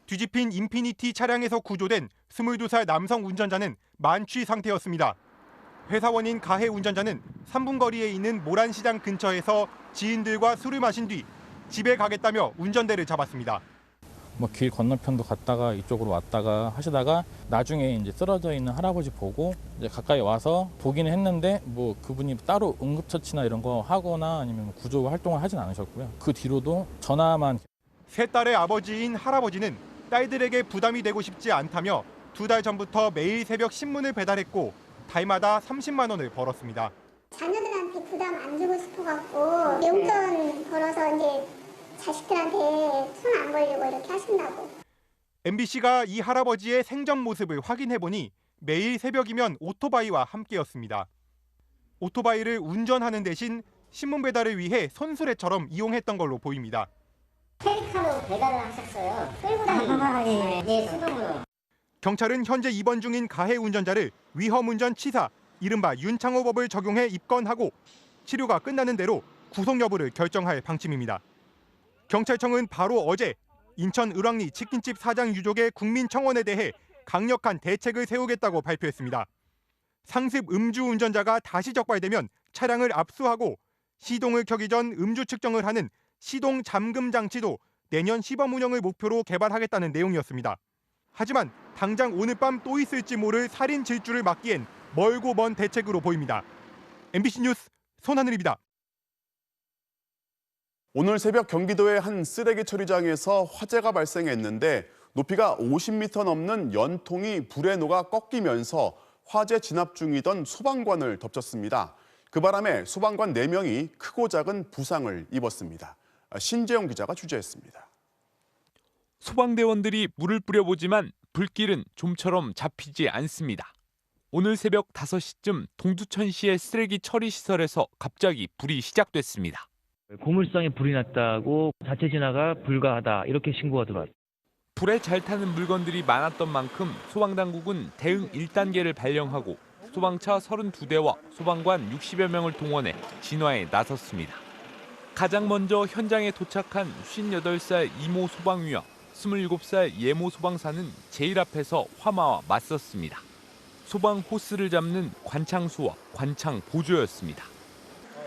뒤집힌 인피니티 차량에서 구조된 22살 남성 운전자는 만취 상태였습니다. 회사원인 가해 운전자는 3분 거리에 있는 모란시장 근처에서 지인들과 술을 마신 뒤 집에 가겠다며 운전대를 잡았습니다. 길 건너편도 갔다가 이쪽으로 왔다가 하시다가 나중에 이제 쓰러져 있는 할아버지 보고 이제 가까이 와서 보기는 했는데 그분이 따로 응급처치나 이런 거 하거나 아니면 구조 활동을 하진 않으셨고요. 그 뒤로도 전화만. 세 딸의 아버지인 할아버지는 딸들에게 부담이 되고 싶지 않다며 2달 전부터 매일 새벽 신문을 배달했고 달마다 30만 원을 벌었습니다. 자녀들한테 부담 안 주고 싶어갖고 용돈 벌어서 이제 자식들한테 손 안 벌리고 이렇게 하신다고. MBC가 이 할아버지의 생전 모습을 확인해보니 매일 새벽이면 오토바이와 함께였습니다. 오토바이를 운전하는 대신 신문 배달을 위해 선수레처럼 이용했던 걸로 보입니다. 캐리카로 배달을 하셨어요. 끌고 다니는 예, 수동으로. 경찰은 현재 입원 중인 가해 운전자를 위험운전 치사, 이른바 윤창호법을 적용해 입건하고 치료가 끝나는 대로 구속 여부를 결정할 방침입니다. 경찰청은 바로 어제 인천 을왕리 치킨집 사장 유족의 국민청원에 대해 강력한 대책을 세우겠다고 발표했습니다. 상습 음주 운전자가 다시 적발되면 차량을 압수하고 시동을 켜기 전 음주 측정을 하는 시동 잠금 장치도 내년 시범 운영을 목표로 개발하겠다는 내용이었습니다. 하지만 당장 오늘 밤 또 있을지 모를 살인 질주를 막기엔 멀고 먼 대책으로 보입니다. MBC 뉴스 손하늘입니다. 오늘 새벽 경기도의 한 쓰레기 처리장에서 화재가 발생했는데 높이가 50m 넘는 연통이 불에 녹아 꺾이면서 화재 진압 중이던 소방관을 덮쳤습니다. 그 바람에 소방관 4명이 크고 작은 부상을 입었습니다. 신재영 기자가 취재했습니다. 소방대원들이 물을 뿌려보지만 불길은 좀처럼 잡히지 않습니다. 오늘 새벽 5시쯤 동두천시의 쓰레기 처리 시설에서 갑자기 불이 시작됐습니다. 고물상에 불이 났다고 자체 진화가 불가하다 이렇게 신고가 들어왔습니다. 불에 잘 타는 물건들이 많았던 만큼 소방당국은 대응 1단계를 발령하고 소방차 32대와 소방관 60여 명을 동원해 진화에 나섰습니다. 가장 먼저 현장에 도착한 58살 이모 소방위와 27살 예모 소방사는 제일 앞에서 화마와 맞섰습니다. 소방 호스를 잡는 관창수와 관창 보조였습니다.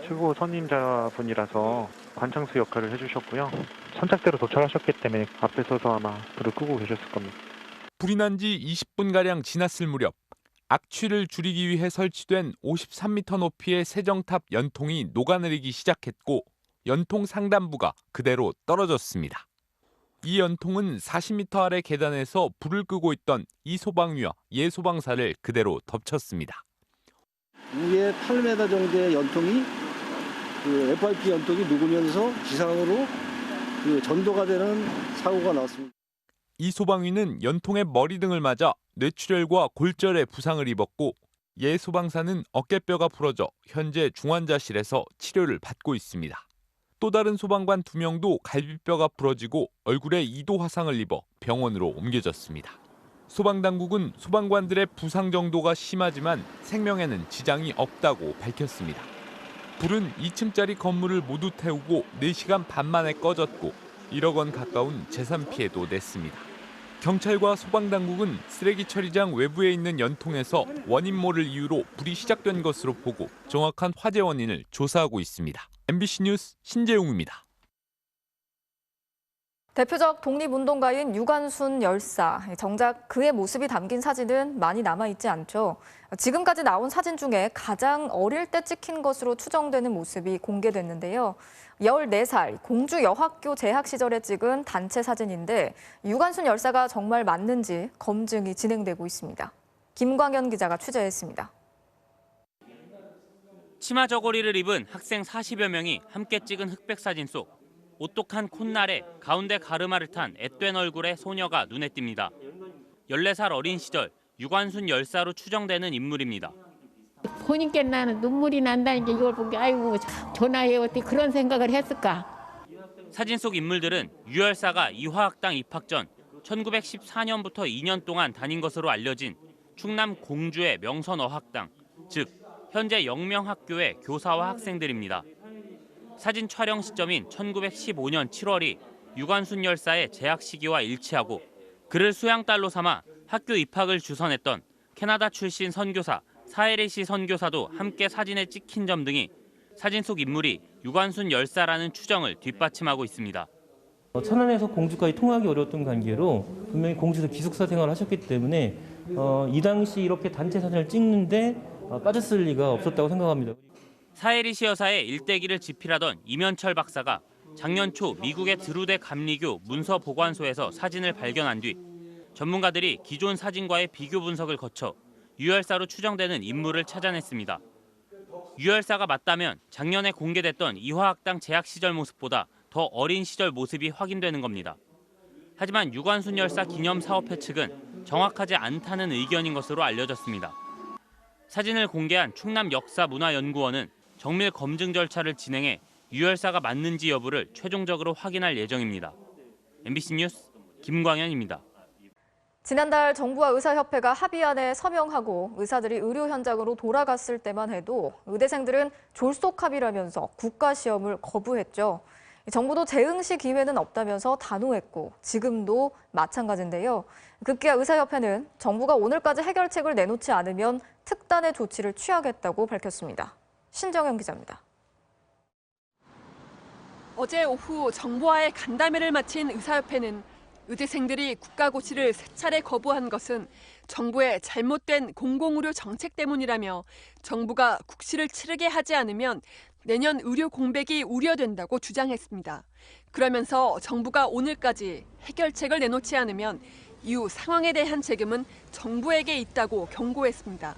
최고 선임자분이라서 관창수 역할을 해주셨고요. 선착대로 도착하셨기 때문에 앞에서도 아마 불을 끄고 계셨을 겁니다. 불이 난 지 20분가량 지났을 무렵 악취를 줄이기 위해 설치된 53m 높이의 세정탑 연통이 녹아내리기 시작했고 연통 상단부가 그대로 떨어졌습니다. 이 연통은 40m 아래 계단에서 불을 끄고 있던 이 소방위와 예 소방사를 그대로 덮쳤습니다. 위에 8m 정도의 연통이 FIP 연통이 녹으면서 지상으로 전도가 되는 사고가 나왔습니다. 이 소방위는 연통에 머리 등을 맞아 뇌출혈과 골절에 부상을 입었고 예 소방사는 어깨뼈가 부러져 현재 중환자실에서 치료를 받고 있습니다. 또 다른 소방관 2명도 갈비뼈가 부러지고 얼굴에 2도 화상을 입어 병원으로 옮겨졌습니다. 소방당국은 소방관들의 부상 정도가 심하지만 생명에는 지장이 없다고 밝혔습니다. 불은 2층짜리 건물을 모두 태우고 4시간 반 만에 꺼졌고 1억 원 가까운 재산 피해도 냈습니다. 경찰과 소방당국은 쓰레기 처리장 외부에 있는 연통에서 원인 모를 이유로 불이 시작된 것으로 보고 정확한 화재 원인을 조사하고 있습니다. MBC 뉴스 신재웅입니다. 대표적 독립운동가인 유관순 열사, 정작 그의 모습이 담긴 사진은 많이 남아있지 않죠. 지금까지 나온 사진 중에 가장 어릴 때 찍힌 것으로 추정되는 모습이 공개됐는데요. 14살 공주 여학교 재학 시절에 찍은 단체 사진인데 유관순 열사가 정말 맞는지 검증이 진행되고 있습니다. 김광현 기자가 취재했습니다. 치마 저고리를 입은 학생 40여 명이 함께 찍은 흑백 사진 속 오똑한 콧날에 가운데 가르마를 탄 앳된 얼굴의 소녀가 눈에 띕니다. 14살 어린 시절 유관순 열사로 추정되는 인물입니다. 보니까 나는 눈물이 난다니까 이걸 보고 아이고 저 나이에 어떻게 그런 생각을 했을까. 사진 속 인물들은 유 열사가 이화학당 입학 전 1914년부터 2년 동안 다닌 것으로 알려진 충남 공주의 명선어학당, 즉 현재 영명학교의 교사와 학생들입니다. 사진 촬영 시점인 1915년 7월이 유관순 열사의 재학 시기와 일치하고 그를 수양딸로 삼아 학교 입학을 주선했던 캐나다 출신 선교사 사헤리시 선교사도 함께 사진에 찍힌 점 등이 사진 속 인물이 유관순 열사라는 추정을 뒷받침하고 있습니다. 천안에서 공주까지 통하기 어려웠던 관계로 분명히 공주에서 기숙사 생활을 하셨기 때문에 이 당시 이렇게 단체 사진을 찍는데 빠졌을 리가 없었다고 생각합니다. 사헤리시 여사의 일대기를 집필하던 이면철 박사가 작년 초 미국의 드루대 감리교 문서 보관소에서 사진을 발견한 뒤 전문가들이 기존 사진과의 비교 분석을 거쳐 유 열사로 추정되는 인물을 찾아냈습니다. 유 열사가 맞다면 작년에 공개됐던 이화학당 재학 시절 모습보다 더 어린 시절 모습이 확인되는 겁니다. 하지만 유관순 열사 기념사업회 측은 정확하지 않다는 의견인 것으로 알려졌습니다. 사진을 공개한 충남역사문화연구원은 정밀 검증 절차를 진행해 유 열사가 맞는지 여부를 최종적으로 확인할 예정입니다. MBC 뉴스 김광현입니다. 지난달 정부와 의사협회가 합의안에 서명하고 의사들이 의료 현장으로 돌아갔을 때만 해도 의대생들은 졸속합의라면서 국가시험을 거부했죠. 정부도 재응시 기회는 없다면서 단호했고 지금도 마찬가지인데요. 급기야 의사협회는 정부가 오늘까지 해결책을 내놓지 않으면 특단의 조치를 취하겠다고 밝혔습니다. 신정현 기자입니다. 어제 오후 정부와의 간담회를 마친 의사협회는 의대생들이 국가고시를 3차례 거부한 것은 정부의 잘못된 공공의료 정책 때문이라며 정부가 국시를 치르게 하지 않으면 내년 의료 공백이 우려된다고 주장했습니다. 그러면서 정부가 오늘까지 해결책을 내놓지 않으면 이후 상황에 대한 책임은 정부에게 있다고 경고했습니다.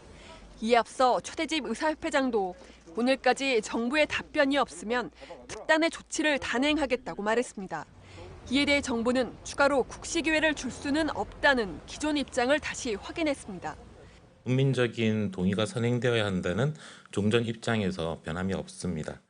이에 앞서 최대집 의사협회장도 오늘까지 정부의 답변이 없으면 특단의 조치를 단행하겠다고 말했습니다. 이에 대해 정부는 추가로 국시 기회를 줄 수는 없다는 기존 입장을 다시 확인했습니다. 국민적인 동의가 선행되어야 한다는 종전 입장에서 변함이 없습니다.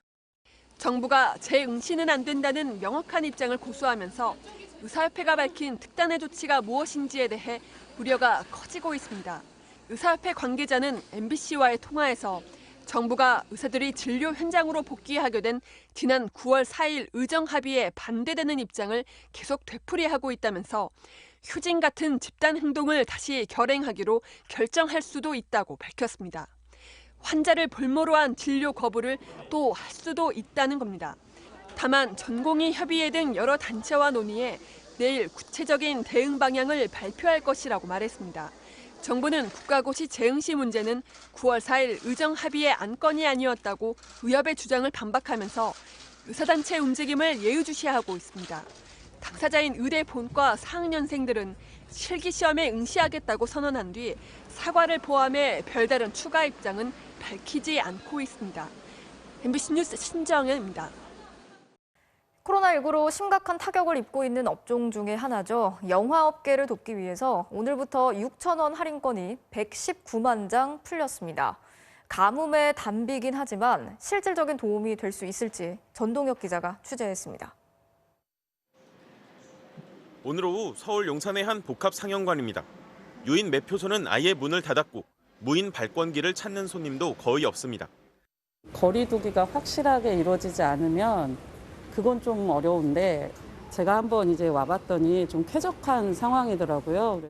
정부가 재응시는 안 된다는 명확한 입장을 고수하면서 의사협회가 밝힌 특단의 조치가 무엇인지에 대해 우려가 커지고 있습니다. 의사협회 관계자는 MBC와의 통화에서 정부가 의사들이 진료 현장으로 복귀하게 된 지난 9월 4일 의정 합의에 반대되는 입장을 계속 되풀이하고 있다면서 휴진 같은 집단 행동을 다시 결행하기로 결정할 수도 있다고 밝혔습니다. 환자를 볼모로 한 진료 거부를 또 할 수도 있다는 겁니다. 다만 전공의 협의회 등 여러 단체와 논의해 내일 구체적인 대응 방향을 발표할 것이라고 말했습니다. 정부는 국가고시 재응시 문제는 9월 4일 의정 합의의 안건이 아니었다고 의협의 주장을 반박하면서 의사단체 움직임을 예의주시하고 있습니다. 당사자인 의대 본과 4학년생들은 실기시험에 응시하겠다고 선언한 뒤 사과를 포함해 별다른 추가 입장은 밝히지 않고 있습니다. MBC 뉴스 신정현입니다. 코로나19로 심각한 타격을 입고 있는 업종 중에 하나죠. 영화업계를 돕기 위해서 오늘부터 6,000원 할인권이 119만 장 풀렸습니다. 가뭄의 단비긴 하지만 실질적인 도움이 될 수 있을지 전동혁 기자가 취재했습니다. 오늘 오후 서울 용산의 한 복합 상영관입니다. 유인 매표소는 아예 문을 닫았고 무인 발권기를 찾는 손님도 거의 없습니다. 거리 두기가 확실하게 이루어지지 않으면 그건 좀 어려운데 제가 한번 이제 와봤더니 좀 쾌적한 상황이더라고요.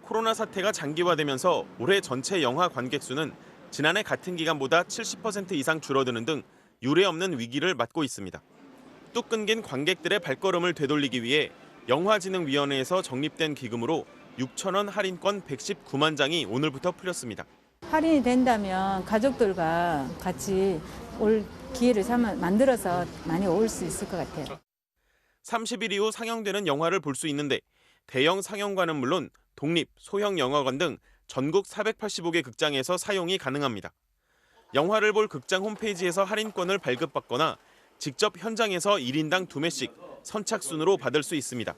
코로나 사태가 장기화되면서 올해 전체 영화 관객 수는 지난해 같은 기간보다 70% 이상 줄어드는 등 유례없는 위기를 맞고 있습니다. 뚝 끊긴 관객들의 발걸음을 되돌리기 위해 영화진흥위원회에서 적립된 기금으로 6,000원 할인권 119만 장이 오늘부터 풀렸습니다. 할인이 된다면 가족들과 같이 올 기회를 만들어서 많이 올 수 있을 것 같아요. 30일 이후 상영되는 영화를 볼 수 있는데 대형 상영관은 물론 독립, 소형 영화관 등 전국 485개 극장에서 사용이 가능합니다. 영화를 볼 극장 홈페이지에서 할인권을 발급받거나 직접 현장에서 1인당 2매씩 선착순으로 받을 수 있습니다.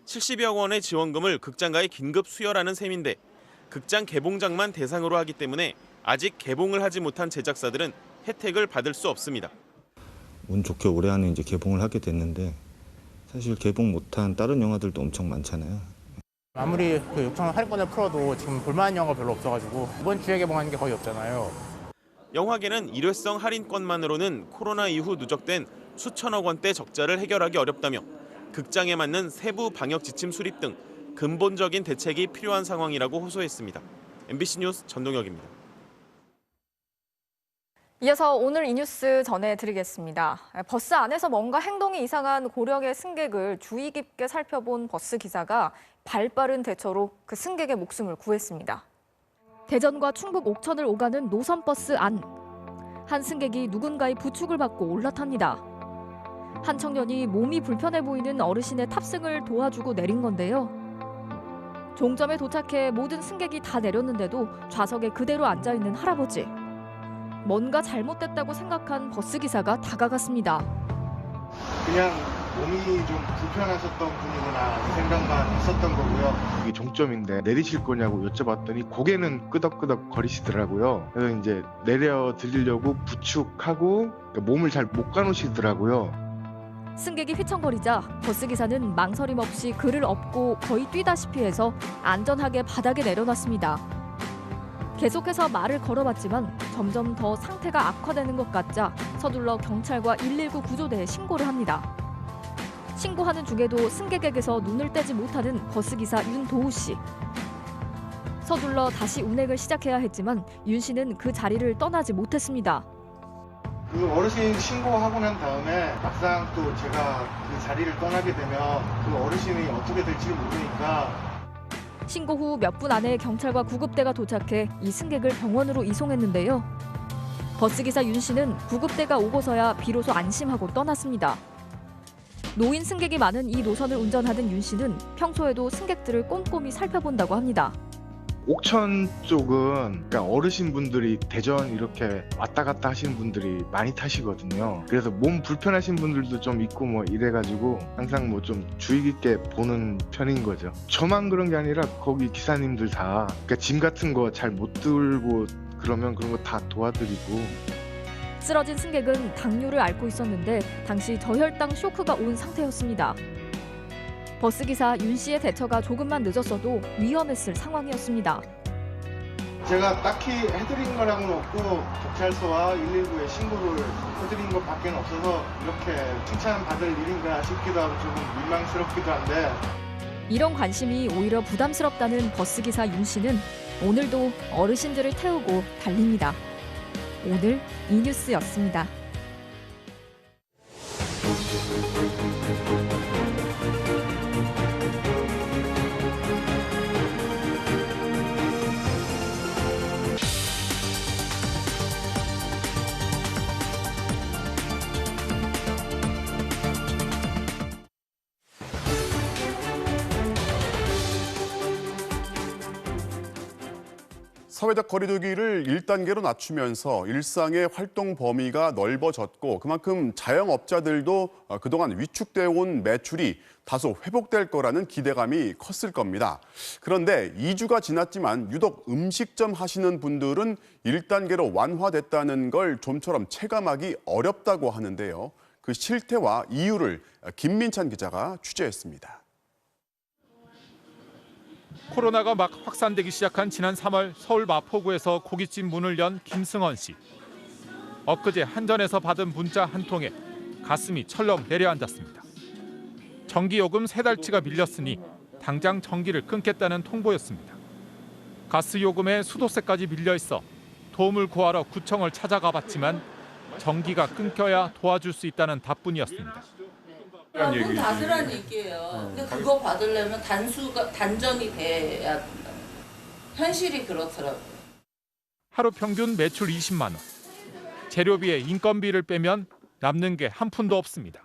70여 원의 지원금을 극장가에 긴급 수혈하는 셈인데 극장 개봉작만 대상으로 하기 때문에 아직 개봉을 하지 못한 제작사들은 혜택을 받을 수 없습니다. 운 좋게 올해 안에 이제 개봉을 하게 됐는데 사실 개봉 못한 다른 영화들도 엄청 많잖아요. 아무리 그 6,000원 할인권을 풀어도 지금 볼만한 영화가 별로 없어가지고 이번 주에 개봉하는 게 거의 없잖아요. 영화계는 일회성 할인권만으로는 코로나 이후 누적된 수천억 원대 적자를 해결하기 어렵다며 극장에 맞는 세부 방역 지침 수립 등 근본적인 대책이 필요한 상황이라고 호소했습니다. MBC 뉴스 전동혁입니다. 이어서 오늘 이 뉴스 전해드리겠습니다. 버스 안에서 뭔가 행동이 이상한 고령의 승객을 주의 깊게 살펴본 버스 기사가 발빠른 대처로 그 승객의 목숨을 구했습니다. 대전과 충북 옥천을 오가는 노선버스 안. 한 승객이 누군가의 부축을 받고 올라탑니다. 한 청년이 몸이 불편해 보이는 어르신의 탑승을 도와주고 내린 건데요. 종점에 도착해 모든 승객이 다 내렸는데도 좌석에 그대로 앉아있는 할아버지. 뭔가 잘못됐다고 생각한 버스기사가 다가갔습니다. 그냥 몸이 좀 불편하셨던 분이구나 생각만 했었던 거고요. 이게 종점인데 내리실 거냐고 여쭤봤더니 고개는 끄덕끄덕 거리시더라고요. 그래서 이제 내려드리려고 부축하고 몸을 잘 못 가누시더라고요. 승객이 휘청거리자 버스기사는 망설임 없이 그를 업고 거의 뛰다시피 해서 안전하게 바닥에 내려놨습니다. 계속해서 말을 걸어봤지만 점점 더 상태가 악화되는 것 같자 서둘러 경찰과 119 구조대에 신고를 합니다. 신고하는 중에도 승객에게서 눈을 떼지 못하는 버스기사 윤도우 씨. 서둘러 다시 운행을 시작해야 했지만 윤 씨는 그 자리를 떠나지 못했습니다. 그 어르신 신고하고 난 다음에 막상 또 제가 그 자리를 떠나게 되면 그 어르신이 어떻게 될지 모르니까 신고 후 몇 분 안에 경찰과 구급대가 도착해 이 승객을 병원으로 이송했는데요. 버스기사 윤 씨는 구급대가 오고서야 비로소 안심하고 떠났습니다. 노인 승객이 많은 이 노선을 운전하던 윤 씨는 평소에도 승객들을 꼼꼼히 살펴본다고 합니다. 옥천 쪽은 그러니까 어르신분들이 대전 이렇게 왔다 갔다 하시는 분들이 많이 타시거든요. 그래서 몸 불편하신 분들도 좀 있고 뭐 이래가지고 항상 뭐 좀 주의 깊게 보는 편인 거죠. 저만 그런 게 아니라 거기 기사님들 다 그러니까 짐 같은 거 잘 못 들고 그러면 그런 거 다 도와드리고. 쓰러진 승객은 당뇨를 앓고 있었는데 당시 저혈당 쇼크가 온 상태였습니다. 버스기사 윤 씨의 대처가 조금만 늦었어도 위험했을 상황이었습니다. 제가 딱히 해드린 거랑은 없고 경찰서와 119에 신고를 해드린 것밖에 없어서 이렇게 칭찬받을 일인가 싶기도 하고 조금 민망스럽기도 한데 이런 관심이 오히려 부담스럽다는 버스기사 윤 씨는 오늘도 어르신들을 태우고 달립니다. 오늘 이 뉴스였습니다. 사회적 거리두기를 1단계로 낮추면서 일상의 활동 범위가 넓어졌고 그만큼 자영업자들도 그동안 위축되어 온 매출이 다소 회복될 거라는 기대감이 컸을 겁니다. 그런데 2주가 지났지만 유독 음식점 하시는 분들은 1단계로 완화됐다는 걸 좀처럼 체감하기 어렵다고 하는데요. 그 실태와 이유를 김민찬 기자가 취재했습니다. 코로나가 막 확산되기 시작한 지난 3월 서울 마포구에서 고깃집 문을 연 김승헌 씨. 엊그제 한전에서 받은 문자 한 통에 가슴이 철렁 내려앉았습니다. 전기요금 3달치가 밀렸으니 당장 전기를 끊겠다는 통보였습니다. 가스요금에 수도세까지 밀려 있어 도움을 구하러 구청을 찾아가 봤지만 전기가 끊겨야 도와줄 수 있다는 답뿐이었습니다. 문 닫으라는 얘기예요. 근데 그거 받으려면 단전이 돼야 된다. 현실이 그렇더라고요. 하루 평균 매출 20만 원. 재료비에 인건비를 빼면 남는 게 한 푼도 없습니다.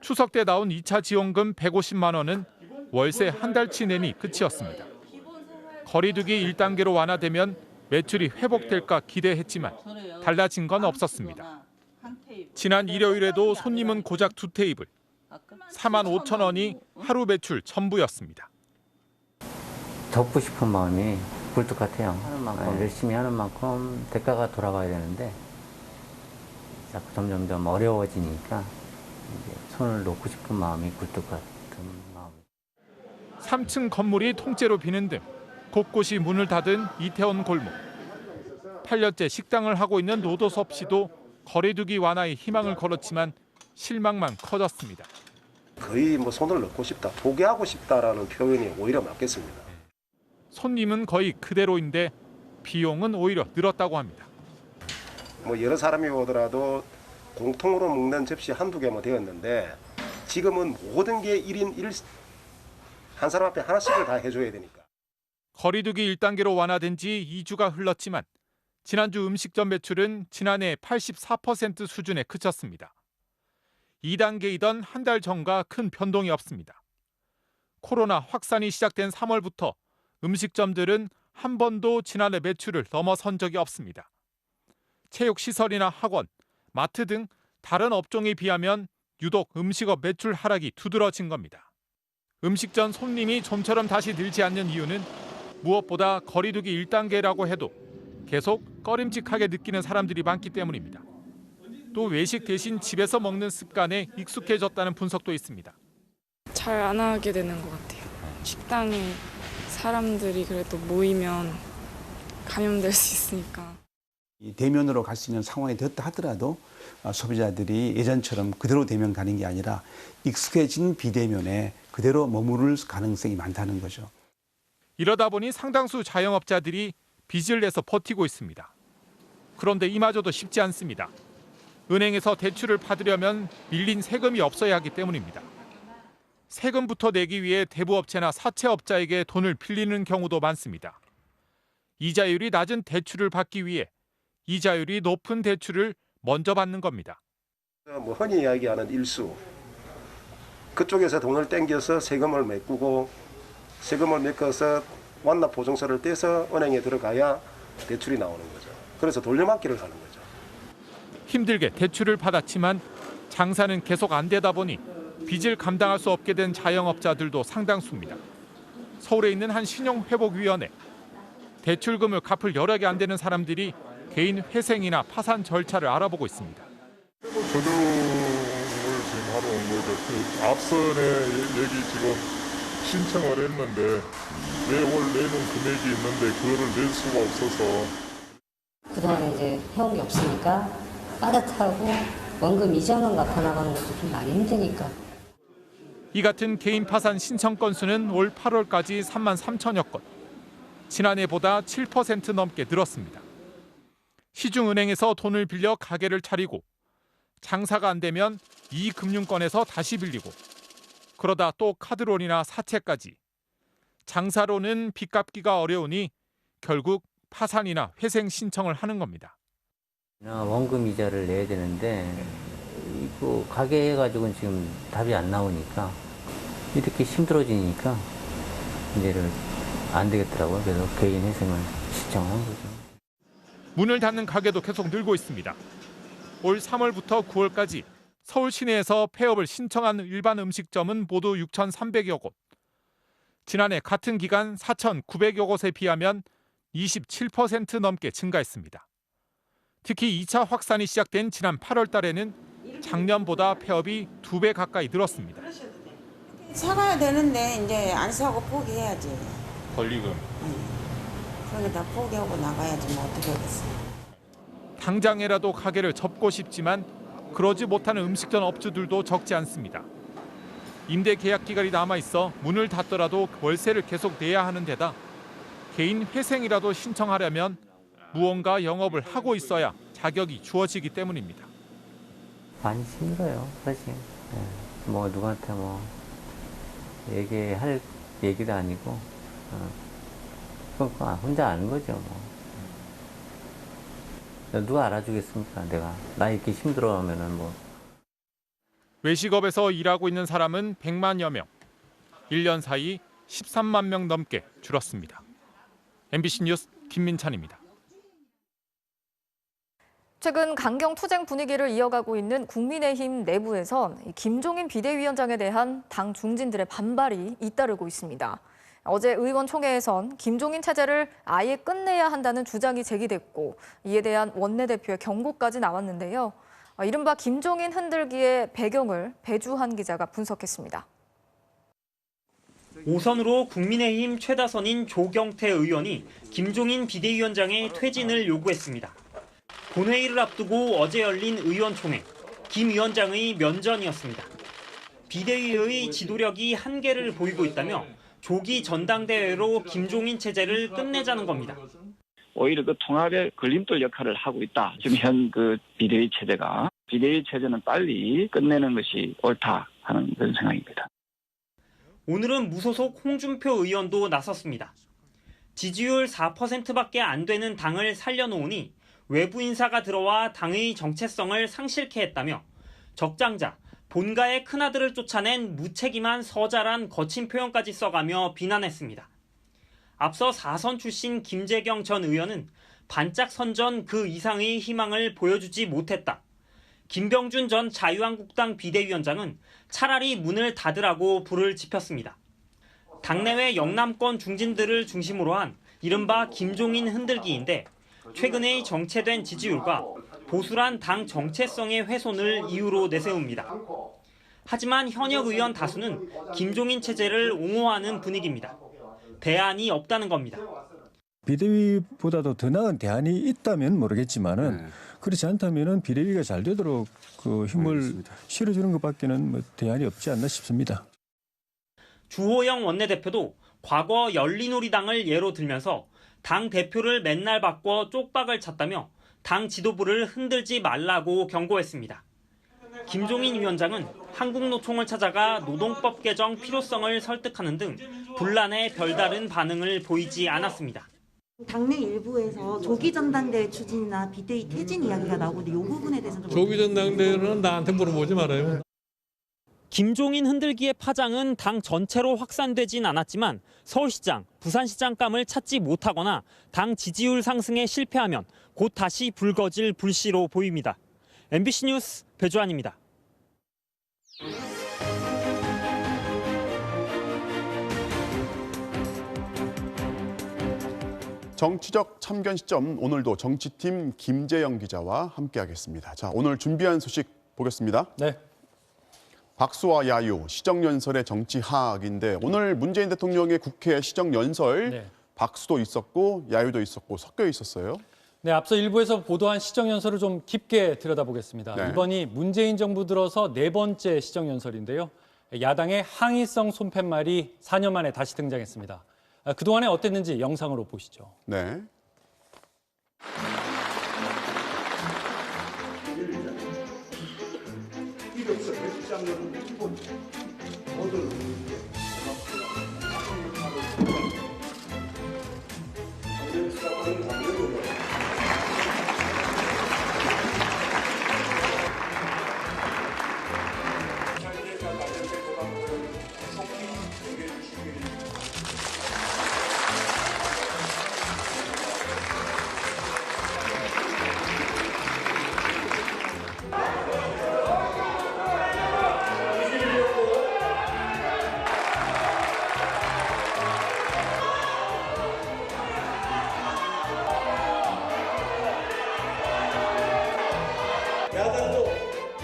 추석 때 나온 2차 지원금 150만 원은 월세 한 달치 내니 끝이었습니다. 거리두기 1단계로 완화되면 매출이 회복될까 기대했지만 달라진 건 없었습니다. 지난 일요일에도 손님은 고작 2테이블, 45,000원이 하루 매출 전부였습니다. 접고 싶은 마음이 굴뚝 같아요. 열심히 하는 만큼 대가가 돌아가야 되는데 자꾸 점점점 어려워지니까 이제 손을 놓고 싶은 마음이 굴뚝 같은 마음. 3층 건물이 통째로 비는 등 곳곳이 문을 닫은 이태원 골목. 8년째 식당을 하고 있는 노도섭 씨도 거리두기 완화의 희망을 걸었지만 실망만 커졌습니다. 거의 손을 넣고 싶다, 포기하고 싶다라는 표현이 오히려 맞겠습니다. 손님은 거의 그대로인데 비용은 오히려 늘었다고 합니다. 여러 사람이 오더라도 공통으로 먹는 접시 한두 개만 되었는데 지금은 모든 게 1인 1, 한 사람 앞에 하나씩을 다 해줘야 되니까. 거리두기 1단계로 완화된 지 2주가 흘렀지만 지난주 음식점 매출은 지난해 84% 수준에 그쳤습니다. 2단계이던 한 달 전과 큰 변동이 없습니다. 코로나 확산이 시작된 3월부터 음식점들은 한 번도 지난해 매출을 넘어선 적이 없습니다. 체육시설이나 학원, 마트 등 다른 업종에 비하면 유독 음식업 매출 하락이 두드러진 겁니다. 음식점 손님이 좀처럼 다시 늘지 않는 이유는 무엇보다 거리두기 1단계라고 해도 계속 꺼림칙하게 느끼는 사람들이 많기 때문입니다. 또 외식 대신 집에서 먹는 습관에 익숙해졌다는 분석도 있습니다. 잘 안 하게 되는 것 같아요. 식당에 사람들이 그래도 모이면 감염될 수 있으니까. 대면으로 갈 수 있는 상황이 됐다 하더라도 소비자들이 예전처럼 그대로 대면 가는 게 아니라 익숙해진 비대면에 그대로 머무를 가능성이 많다는 거죠. 이러다 보니 상당수 자영업자들이 빚을 내서 버티고 있습니다. 그런데 이마저도 쉽지 않습니다. 은행에서 대출을 받으려면 밀린 세금이 없어야 하기 때문입니다. 세금부터 내기 위해 대부업체나 사채업자에게 돈을 빌리는 경우도 많습니다. 이자율이 낮은 대출을 받기 위해 이자율이 높은 대출을 먼저 받는 겁니다. 흔히 이야기하는 일수. 그쪽에서 돈을 땡겨서 세금을 메꾸고 세금을 메꿔서 완납 보증서를 떼서 은행에 들어가야 대출이 나오는 거죠. 그래서 돌려막기를 하는 거죠. 힘들게 대출을 받았지만 장사는 계속 안 되다 보니 빚을 감당할 수 없게 된 자영업자들도 상당수입니다. 서울에 있는 한 신용회복위원회. 대출금을 갚을 여력이 안 되는 사람들이 개인 회생이나 파산 절차를 알아보고 있습니다. 조정을 지금 하러 온 거죠. 앞선에 여기 지금 신청을 했는데 매월 내는 금액이 있는데 그거를 낼 수가 없어서 그동안에 이제 해온 게 없으니까 빠듯하고 원금 이자만 갚아 나가는 것도 좀 많이 힘드니까. 이 같은 개인 파산 신청 건수는 올 8월까지 3만 3천여 건. 지난해보다 7% 넘게 늘었습니다. 시중은행에서 돈을 빌려 가게를 차리고 장사가 안 되면 이 금융권에서 다시 빌리고 그러다 또 카드론이나 사채까지. 장사로는 빚 갚기가 어려우니 결국 파산이나 회생 신청을 하는 겁니다. 원금 이자를 내야 되는데 이거 가게 해가지고는 지금 답이 안 나오니까 이렇게 힘들어지니까 이제를 안 되겠더라고요. 그래서 개인 회생을 신청한 거죠. 문을 닫는 가게도 계속 늘고 있습니다. 올 3월부터 9월까지 서울 시내에서 폐업을 신청한 일반 음식점은 모두 6,300여 곳. 지난해 같은 기간 4,900여 곳에 비하면 27% 넘게 증가했습니다. 특히 2차 확산이 시작된 지난 8월 달에는 작년보다 폐업이 2배 가까이 늘었습니다. 사가야 되는데 이제 안 사고 포기해야지. 권리금. 그러니까 포기하고 나가야지 뭐 어떻게 하겠어. 당장에라도 가게를 접고 싶지만 그러지 못하는 음식점 업주들도 적지 않습니다. 임대 계약 기간이 남아있어 문을 닫더라도 월세를 계속 내야 하는 데다 개인 회생이라도 신청하려면 무언가 영업을 하고 있어야 자격이 주어지기 때문입니다. 많이 힘들어요, 사실. 뭐 누구한테 뭐 얘기할 얘기도 아니고 그러니까 혼자 아는 거죠. 뭐. 누가 알아주겠습니까? 나 이렇게 힘들어하면은 뭐. 외식업에서 일하고 있는 사람은 100만여 명. 1년 사이 13만 명 넘게 줄었습니다. MBC 뉴스 김민찬입니다. 최근 강경 투쟁 분위기를 이어가고 있는 국민의힘 내부에선 김종인 비대위원장에 대한 당 중진들의 반발이 잇따르고 있습니다. 어제 의원총회에선 김종인 체제를 아예 끝내야 한다는 주장이 제기됐고 이에 대한 원내대표의 경고까지 나왔는데요. 이른바 김종인 흔들기의 배경을 배주한 기자가 분석했습니다. 오선으로 국민의힘 최다선인 조경태 의원이 김종인 비대위원장의 퇴진을 요구했습니다. 본회의를 앞두고 어제 열린 의원총회, 김 위원장의 면전이었습니다. 비대위의 지도력이 한계를 보이고 있다며 조기 전당대회로 김종인 체제를 끝내자는 겁니다. 오히려 그 통합의 걸림돌 역할을 하고 있다. 지금 현 그 비대위 체제가. 비대위 체제는 빨리 끝내는 것이 옳다 하는 그런 생각입니다. 오늘은 무소속 홍준표 의원도 나섰습니다. 지지율 4%밖에 안 되는 당을 살려놓으니 외부 인사가 들어와 당의 정체성을 상실케 했다며 적장자, 본가의 큰아들을 쫓아낸 무책임한 서자란 거친 표현까지 써가며 비난했습니다. 앞서 4선 출신 김재경 전 의원은 반짝 선전 그 이상의 희망을 보여주지 못했다. 김병준 전 자유한국당 비대위원장은 차라리 문을 닫으라고 불을 지폈습니다. 당내외 영남권 중진들을 중심으로 한 이른바 김종인 흔들기인데 최근의 정체된 지지율과 보수란 당 정체성의 훼손을 이유로 내세웁니다. 하지만 현역 의원 다수는 김종인 체제를 옹호하는 분위기입니다. 대안이 없다는 겁니다. 비대위보다도 더 나은 대안이 있다면 모르겠지만은 그렇지 않다면은 비대위가 잘 되도록 그 힘을 실어주는 것밖에는 뭐 대안이 없지 않나 싶습니다. 주호영 원내대표도 과거 열린우리당을 예로 들면서 당 대표를 맨날 바꿔 쪽박을 찼다며 당 지도부를 흔들지 말라고 경고했습니다. 김종인 위원장은 한국노총을 찾아가 노동법 개정 필요성을 설득하는 등 분란에 별다른 반응을 보이지 않았습니다. 당내 일부에서 조기 전당대회 추진이나 비대위 퇴진 이야기가 나오는데 이 부분에 대해서는 좀 조기 전당대회는 나한테 물어보지 말아요. 김종인 흔들기의 파장은 당 전체로 확산되진 않았지만 서울시장, 부산시장감을 찾지 못하거나 당 지지율 상승에 실패하면 곧 다시 불거질 불씨로 보입니다. MBC 뉴스 배주환입니다. 정치적 참견 시점 오늘도 정치팀 김재영 기자와 함께하겠습니다. 자, 오늘 준비한 소식 보겠습니다. 네. 박수와 야유, 시정연설의 정치학인데 오늘 문재인 대통령의 국회 시정연설 네. 박수도 있었고 야유도 있었고 섞여 있었어요. 네, 앞서 일부에서 보도한 시정연설을 좀 깊게 들여다보겠습니다. 네. 이번이 문재인 정부 들어서 4번째 시정연설인데요. 야당의 항의성 손팻말이 4년 만에 다시 등장했습니다. 그동안에 어땠는지 영상으로 보시죠. 네. 야당도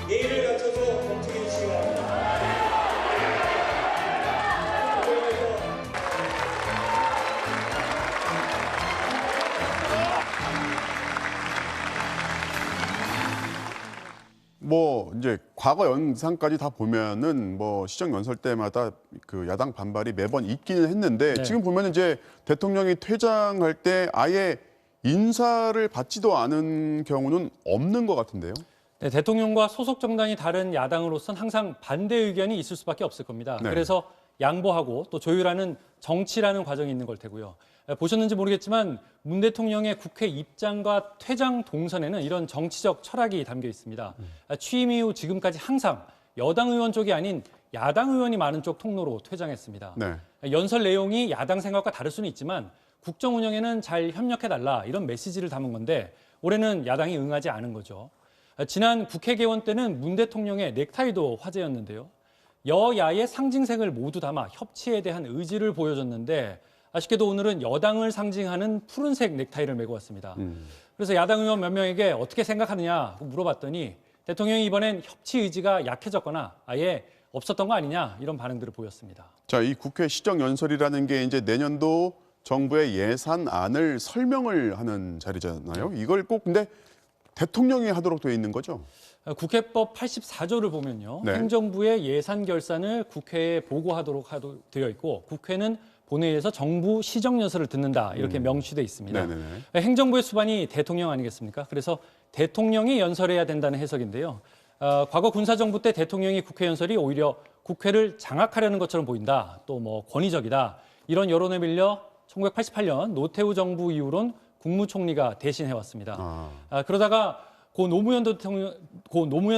예의를 갖춰서 검토해 주시기 바랍니다. 뭐 이제 과거 영상까지 다 보면은 뭐 시정 연설 때마다 그 야당 반발이 매번 있기는 했는데 네. 지금 보면 이제 대통령이 퇴장할 때 아예 인사를 받지도 않은 경우는 없는 것 같은데요. 네, 대통령과 소속 정당이 다른 야당으로서는 항상 반대 의견이 있을 수밖에 없을 겁니다. 네. 그래서 양보하고 또 조율하는 정치라는 과정이 있는 걸 테고요. 보셨는지 모르겠지만 문 대통령의 국회 입장과 퇴장 동선에는 이런 정치적 철학이 담겨 있습니다. 취임 이후 지금까지 항상 여당 의원 쪽이 아닌 야당 의원이 많은 쪽 통로로 퇴장했습니다. 네. 연설 내용이 야당 생각과 다를 수는 있지만 국정 운영에는 잘 협력해달라 이런 메시지를 담은 건데 올해는 야당이 응하지 않은 거죠. 지난 국회 개원 때는 문 대통령의 넥타이도 화제였는데요. 여야의 상징색을 모두 담아 협치에 대한 의지를 보여줬는데 아쉽게도 오늘은 여당을 상징하는 푸른색 넥타이를 메고 왔습니다. 그래서 야당 의원 몇 명에게 어떻게 생각하느냐 물어봤더니 대통령이 이번엔 협치 의지가 약해졌거나 아예 없었던 거 아니냐 이런 반응들을 보였습니다. 자, 이 국회 시정연설이라는 게 이제 내년도 정부의 예산안을 설명을 하는 자리잖아요. 이걸 꼭 근데 대통령이 하도록 되어 있는 거죠? 국회법 84조를 보면요. 네. 행정부의 예산 결산을 국회에 보고하도록 되어 있고 국회는 본회의에서 정부 시정연설을 듣는다 이렇게 명시돼 있습니다. 네네네. 행정부의 수반이 대통령 아니겠습니까? 그래서 대통령이 연설해야 된다는 해석인데요. 과거 군사정부 때 대통령이 국회 연설이 오히려 국회를 장악하려는 것처럼 보인다. 또 뭐 권위적이다. 이런 여론에 밀려 1988년 노태우 정부 이후론 국무총리가 대신해왔습니다. 그러다가 고 노무현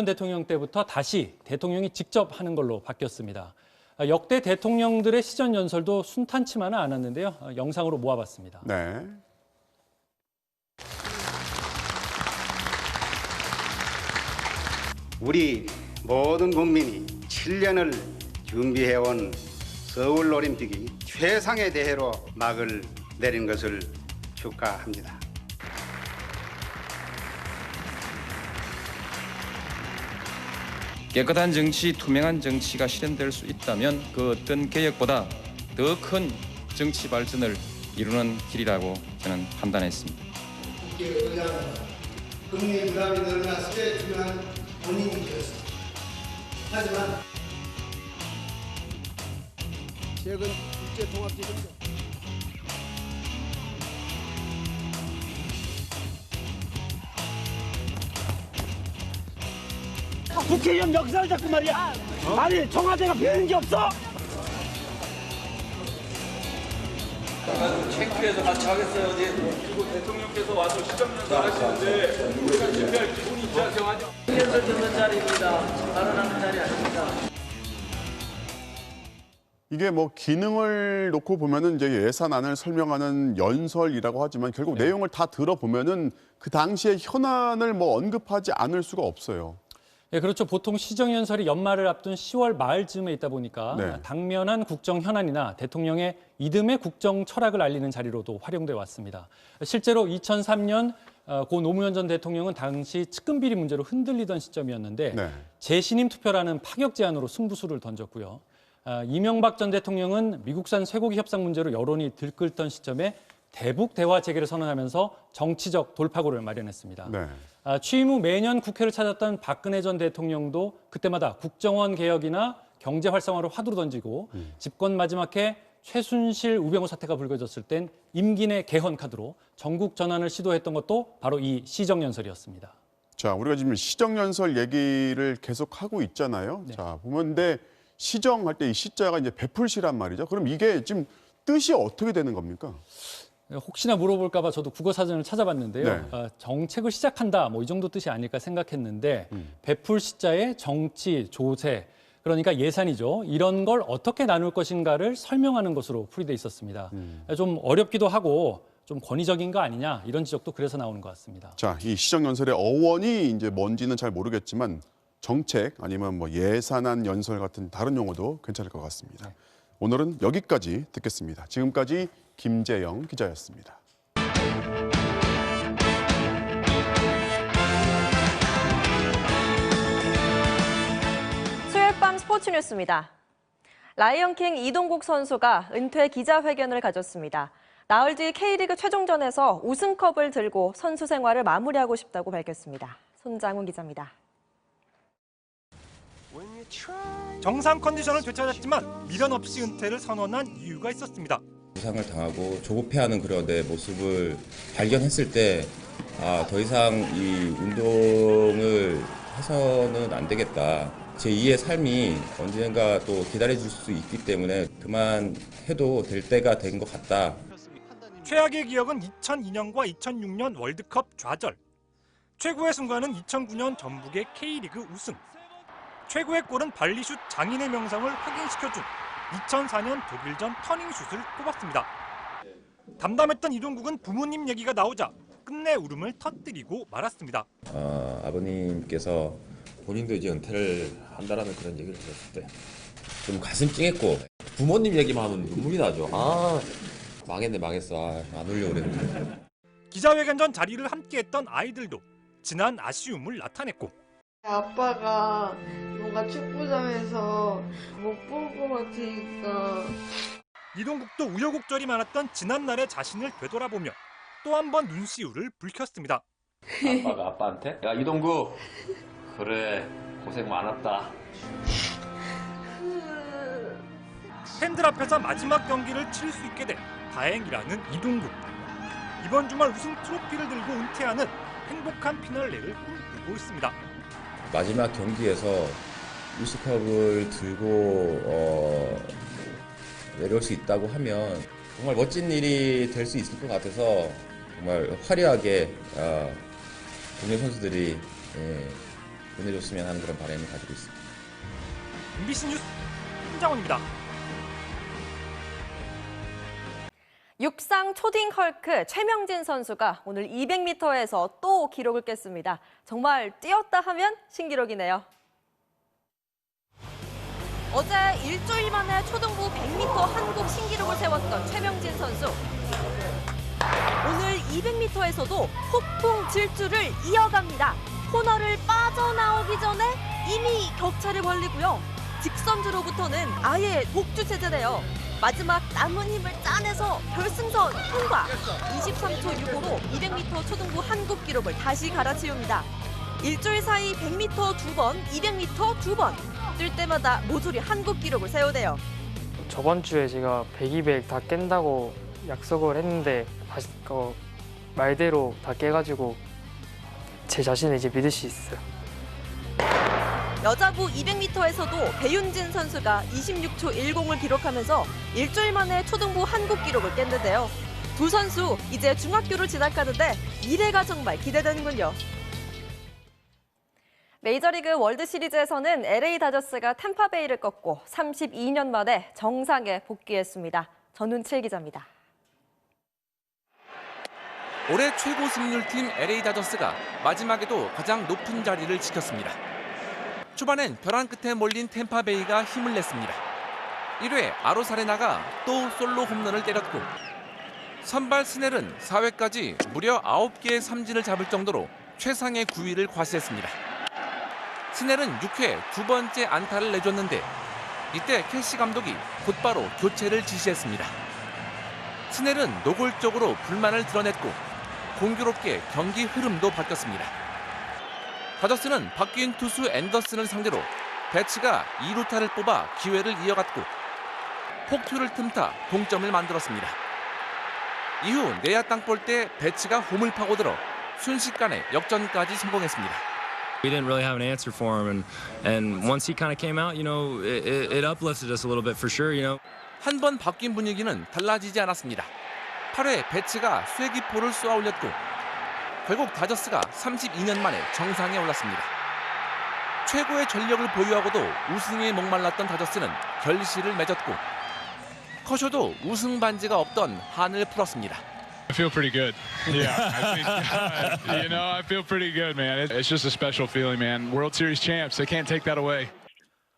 대통령 때부터 다시 대통령이 직접 하는 걸로 바뀌었습니다. 역대 대통령들의 시정 연설도 순탄치만은 않았는데요. 영상으로 모아봤습니다. 네. 우리 모든 국민이 7년을 준비해온 서울올림픽이 최상의 대회로 막을 내린 것을 축하합니다. 깨끗한 정치, 투명한 정치가 실현될 수 있다면 그 어떤 개혁보다 더 큰 정치 발전을 이루는 길이라고 저는 판단했습니다. 국회에 의하면 국민 부담이 늘어났을 때 중요한 원인이 되었습니다. 하지만 최근 국제통합기금도 국회의원 역사를 잡고 말이야. 아니 청와대가 배운 게 없어? 창피해서 같이 하겠어요. 그리고 대통령께서 와서 시정연설 하시는데 우리가 준비할 기분이 있지 않죠? 연설 듣는 자리입니다. 발언하는 자리 아닙니다. 이게 뭐 기능을 놓고 보면은 이제 예산안을 설명하는 연설이라고 하지만 결국 내용을 다 들어보면은 그 당시의 현안을 뭐 언급하지 않을 수가 없어요. 네, 그렇죠. 보통 시정연설이 연말을 앞둔 10월 말쯤에 있다 보니까 네. 당면한 국정 현안이나 대통령의 이듬해 국정 철학을 알리는 자리로도 활용돼 왔습니다. 실제로 2003년 고 노무현 전 대통령은 당시 측근 비리 문제로 흔들리던 시점이었는데 네. 재신임 투표라는 파격 제안으로 승부수를 던졌고요. 이명박 전 대통령은 미국산 쇠고기 협상 문제로 여론이 들끓던 시점에 대북 대화 재개를 선언하면서 정치적 돌파구를 마련했습니다. 네. 취임 후 매년 국회를 찾았던 박근혜 전 대통령도 그때마다 국정원 개혁이나 경제 활성화를 화두로 던지고 집권 마지막 해 최순실 우병우 사태가 불거졌을 땐 임기 내 개헌 카드로 전국 전환을 시도했던 것도 바로 이 시정연설이었습니다. 자, 우리가 지금 시정연설 얘기를 계속 하고 있잖아요. 네. 자, 보는데 시정할 때 이 시자가 이제 베풀시란 말이죠. 그럼 이게 지금 뜻이 어떻게 되는 겁니까? 혹시나 물어볼까 봐 저도 국어 사전을 찾아봤는데요. 네. 정책을 시작한다 뭐 이 정도 뜻이 아닐까 생각했는데 베풀 시자의 정치, 조세, 그러니까 예산이죠. 이런 걸 어떻게 나눌 것인가를 설명하는 것으로 풀이돼 있었습니다. 좀 어렵기도 하고 좀 권위적인 거 아니냐 이런 지적도 그래서 나오는 것 같습니다. 자, 이 시정연설의 어원이 이제 뭔지는 잘 모르겠지만 정책 아니면 뭐 예산안 연설 같은 다른 용어도 괜찮을 것 같습니다. 오늘은 여기까지 듣겠습니다. 지금까지 김재영 기자였습니다. 수요일 밤 스포츠 뉴스입니다. 라이언킹 이동국 선수가 은퇴 기자회견을 가졌습니다. 나흘 뒤 K리그 최종전에서 우승컵을 들고 선수 생활을 마무리하고 싶다고 밝혔습니다. 손장훈 기자입니다. 정상 컨디션을 되찾았지만 미련 없이 은퇴를 선언한 이유가 있었습니다. 부상을 당하고 조급해하는 그런 내 모습을 발견했을 때 더 이상 이 운동을 해서는 안 되겠다. 제 2의 삶이 언젠가 또 기다려줄 수 있기 때문에 그만해도 될 때가 된 것 같다. 최악의 기억은 2002년과 2006년 월드컵 좌절. 최고의 순간은 2009년 전북의 K리그 우승. 최고의 골은 발리슛 장인의 명성을 확인시켜준 2004년 독일전 터닝슛을 꼽았습니다. 담담했던 이동국은 부모님 얘기가 나오자 끝내 울음을 터뜨리고 말았습니다. 아버님께서 본인도 이제 은퇴를 한다라는 그런 얘기를 들었을 때 좀 가슴 찡했고 부모님 얘기만 하면 눈물이 나죠. 망했네 망했어. 안 울려고 그랬는데. 기자회견 전 자리를 함께했던 아이들도 지난 아쉬움을 나타냈고 아빠가 뭔가 축구장에서 못 볼 것 같으니까. 이동국도 우여곡절이 많았던 지난날의 자신을 되돌아보며 또 한 번 눈시울을 붉혔습니다. 아빠가 아빠한테? 야 이동국 그래 고생 많았다. 팬들 앞에서 마지막 경기를 치를 수 있게 돼 다행이라는 이동국. 이번 주말 우승 트로피를 들고 은퇴하는 행복한 피날레를 꿈꾸고 있습니다. 마지막 경기에서 우승컵을 들고 내려올 수 있다고 하면 정말 멋진 일이 될 수 있을 것 같아서 정말 화려하게 국내 선수들이 보내줬으면 하는 그런 바람을 가지고 있습니다. MBC 뉴스 김장원입니다. 육상 초딩 헐크 최명진 선수가 오늘 200m에서 또 기록을 깼습니다. 정말 뛰었다 하면 신기록이네요. 어제 일주일 만에 초등부 100m 한국 신기록을 세웠던 최명진 선수. 오늘 200m에서도 폭풍 질주를 이어갑니다. 코너를 빠져나오기 전에 이미 격차를 벌리고요. 직선주로부터는 아예 독주 체제네요. 마지막 남은 힘을 짜내서 결승선 통과. 23초 65로 200m 초등부 한국 기록을 다시 갈아치웁니다. 일주일 사이 100m 2번, 200m 2번. 뛸 때마다 모조리 한국 기록을 세우네요. 저번 주에 제가 100, 200 다 깬다고 약속을 했는데 다시 말대로 다 깨가지고 제 자신을 이제 믿을 수 있어요. 여자부 200m에서도 배윤진 선수가 26초 10을 기록하면서 일주일 만에 초등부 한국 기록을 깼는데요. 두 선수 이제 중학교를 진학하는데 미래가 정말 기대되는군요. 메이저리그 월드시리즈에서는 LA 다저스가 템파베이를 꺾고 32년 만에 정상에 복귀했습니다. 전훈칠 기자입니다. 올해 최고 승률팀 LA 다저스가 마지막에도 가장 높은 자리를 지켰습니다. 초반엔 벼랑 끝에 몰린 템파베이가 힘을 냈습니다. 1회 아로사레나가 또 솔로 홈런을 때렸고 선발 스넬은 4회까지 무려 9개의 삼진을 잡을 정도로 최상의 9위를 과시했습니다. 스넬은 6회 두 번째 안타를 내줬는데 이때 캐시 감독이 곧바로 교체를 지시했습니다. 스넬은 노골적으로 불만을 드러냈고 공교롭게 경기 흐름도 바뀌었습니다. 다저스는 바뀐 투수 앤더슨을 상대로 배츠가 2루타를 뽑아 기회를 이어갔고 폭투를 틈타 동점을 만들었습니다. 이후 내야 땅볼 때 배츠가 홈을 파고들어 순식간에 역전까지 성공했습니다. We didn't really have an answer for him, and once he kind of came out, it uplifted us a little bit for sure, 한 번 바뀐 분위기는 달라지지 않았습니다. 8회 배츠가 쐐기포를 쏘아 올렸고 결국 다저스가 32년 만에 정상에 올랐습니다. 최고의 전력을 보유하고도 우승에 목말랐던 다저스는 결실을 맺었고 커쇼도 우승 반지가 없던 한을 풀었습니다. I feel pretty good. Yeah, I think, I feel pretty good, man. It's just a special feeling, man. World Series champs, they can't take that away.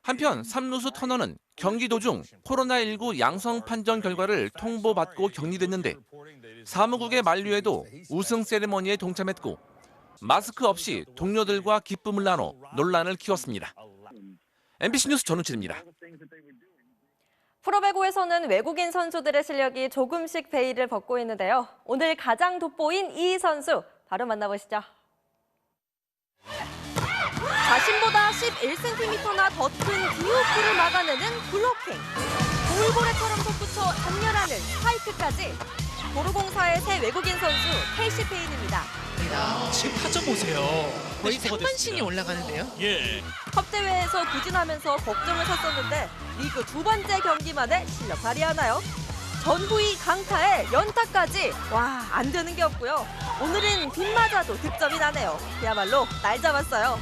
한편 3루수 터너는 경기 도중 코로나19 양성 판정 결과를 통보받고 격리됐는데 사무국의 만류에도 우승 세레머니에 동참했고 마스크 없이 동료들과 기쁨을 나눠 논란을 키웠습니다. MBC 뉴스 전우칠입니다. 프로배구에서는 외국인 선수들의 실력이 조금씩 베일을 벗고 있는데요. 오늘 가장 돋보인 이 선수 바로 만나보시죠. 자신보다 11cm나 더 큰 디오프를 막아내는 블로킹. 돌고래처럼 솟구쳐 단렬하는 스파이크까지. 도로공사의 새 외국인 선수 케이시 페인입니다. 지금 타점 보세요. 거의 상반신이 올라가는데요. 예. 컵대회에서 부진하면서 걱정을 샀었는데 리그 두 번째 경기만에 실력 발휘하나요? 전후위 강타에 연타까지 와, 안 되는 게 없고요. 오늘은 빗맞아도 득점이 나네요. 그야말로 날 잡았어요.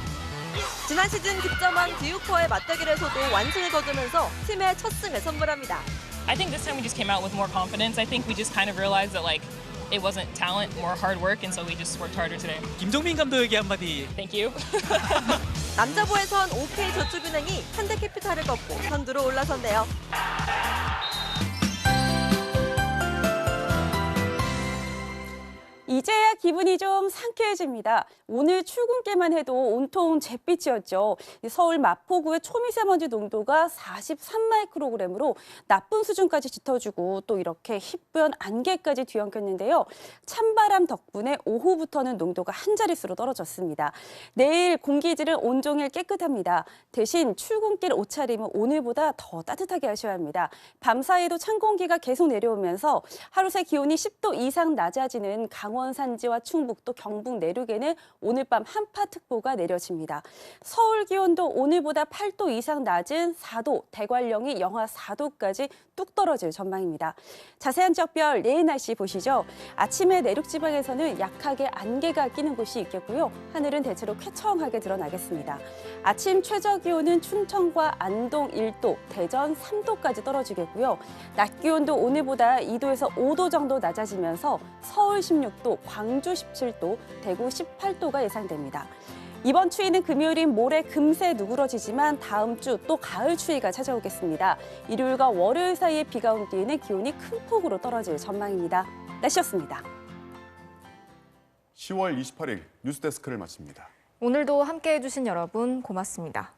지난 시즌 득점한 듀우퍼의 맞대결에서도 완승을 거두면서 팀의 첫 승을 선물합니다. I think this time we just came out with more confidence. I think we just kind of realized that it wasn't talent, more hard work, and so we just worked harder today. 김종민 감독에게 한마디. Thank you. 남자부에선 OK저축은행이 현대캐피탈을 꺾고 선두로 올라섰네요. 이제야 기분이 좀 상쾌해집니다. 오늘 출근길만 해도 온통 잿빛이었죠. 서울 마포구의 초미세먼지 농도가 43마이크로그램으로 나쁜 수준까지 짙어지고 또 이렇게 희뿌연 안개까지 뒤엉켰는데요. 찬바람 덕분에 오후부터는 농도가 한 자릿수로 떨어졌습니다. 내일 공기질은 온종일 깨끗합니다. 대신 출근길 옷차림은 오늘보다 더 따뜻하게 하셔야 합니다. 밤사이도 찬 공기가 계속 내려오면서 하루 새 기온이 10도 이상 낮아지는 강원 산지와 충북도 경북 내륙에는 오늘 밤 한파특보가 내려집니다. 서울 기온도 오늘보다 8도 이상 낮은 4도, 대관령이 영하 4도까지 뚝 떨어질 전망입니다. 자세한 지역별 내일 날씨 보시죠. 아침에 내륙 지방에서는 약하게 안개가 끼는 곳이 있겠고요. 하늘은 대체로 쾌청하게 드러나겠습니다. 아침 최저 기온은 춘천과 안동 1도, 대전 3도까지 떨어지겠고요. 낮 기온도 오늘보다 2도에서 5도 정도 낮아지면서 서울 16도, 광주 17도, 대구 18도가 예상됩니다. 이번 추위는 금요일인 모레 금세 누그러지지만 다음 주 또 가을 추위가 찾아오겠습니다. 일요일과 월요일 사이에 비가 온 뒤에는 기온이 큰 폭으로 떨어질 전망입니다. 날씨였습니다. 10월 28일 뉴스데스크를 마칩니다. 오늘도 함께해 주신 여러분 고맙습니다.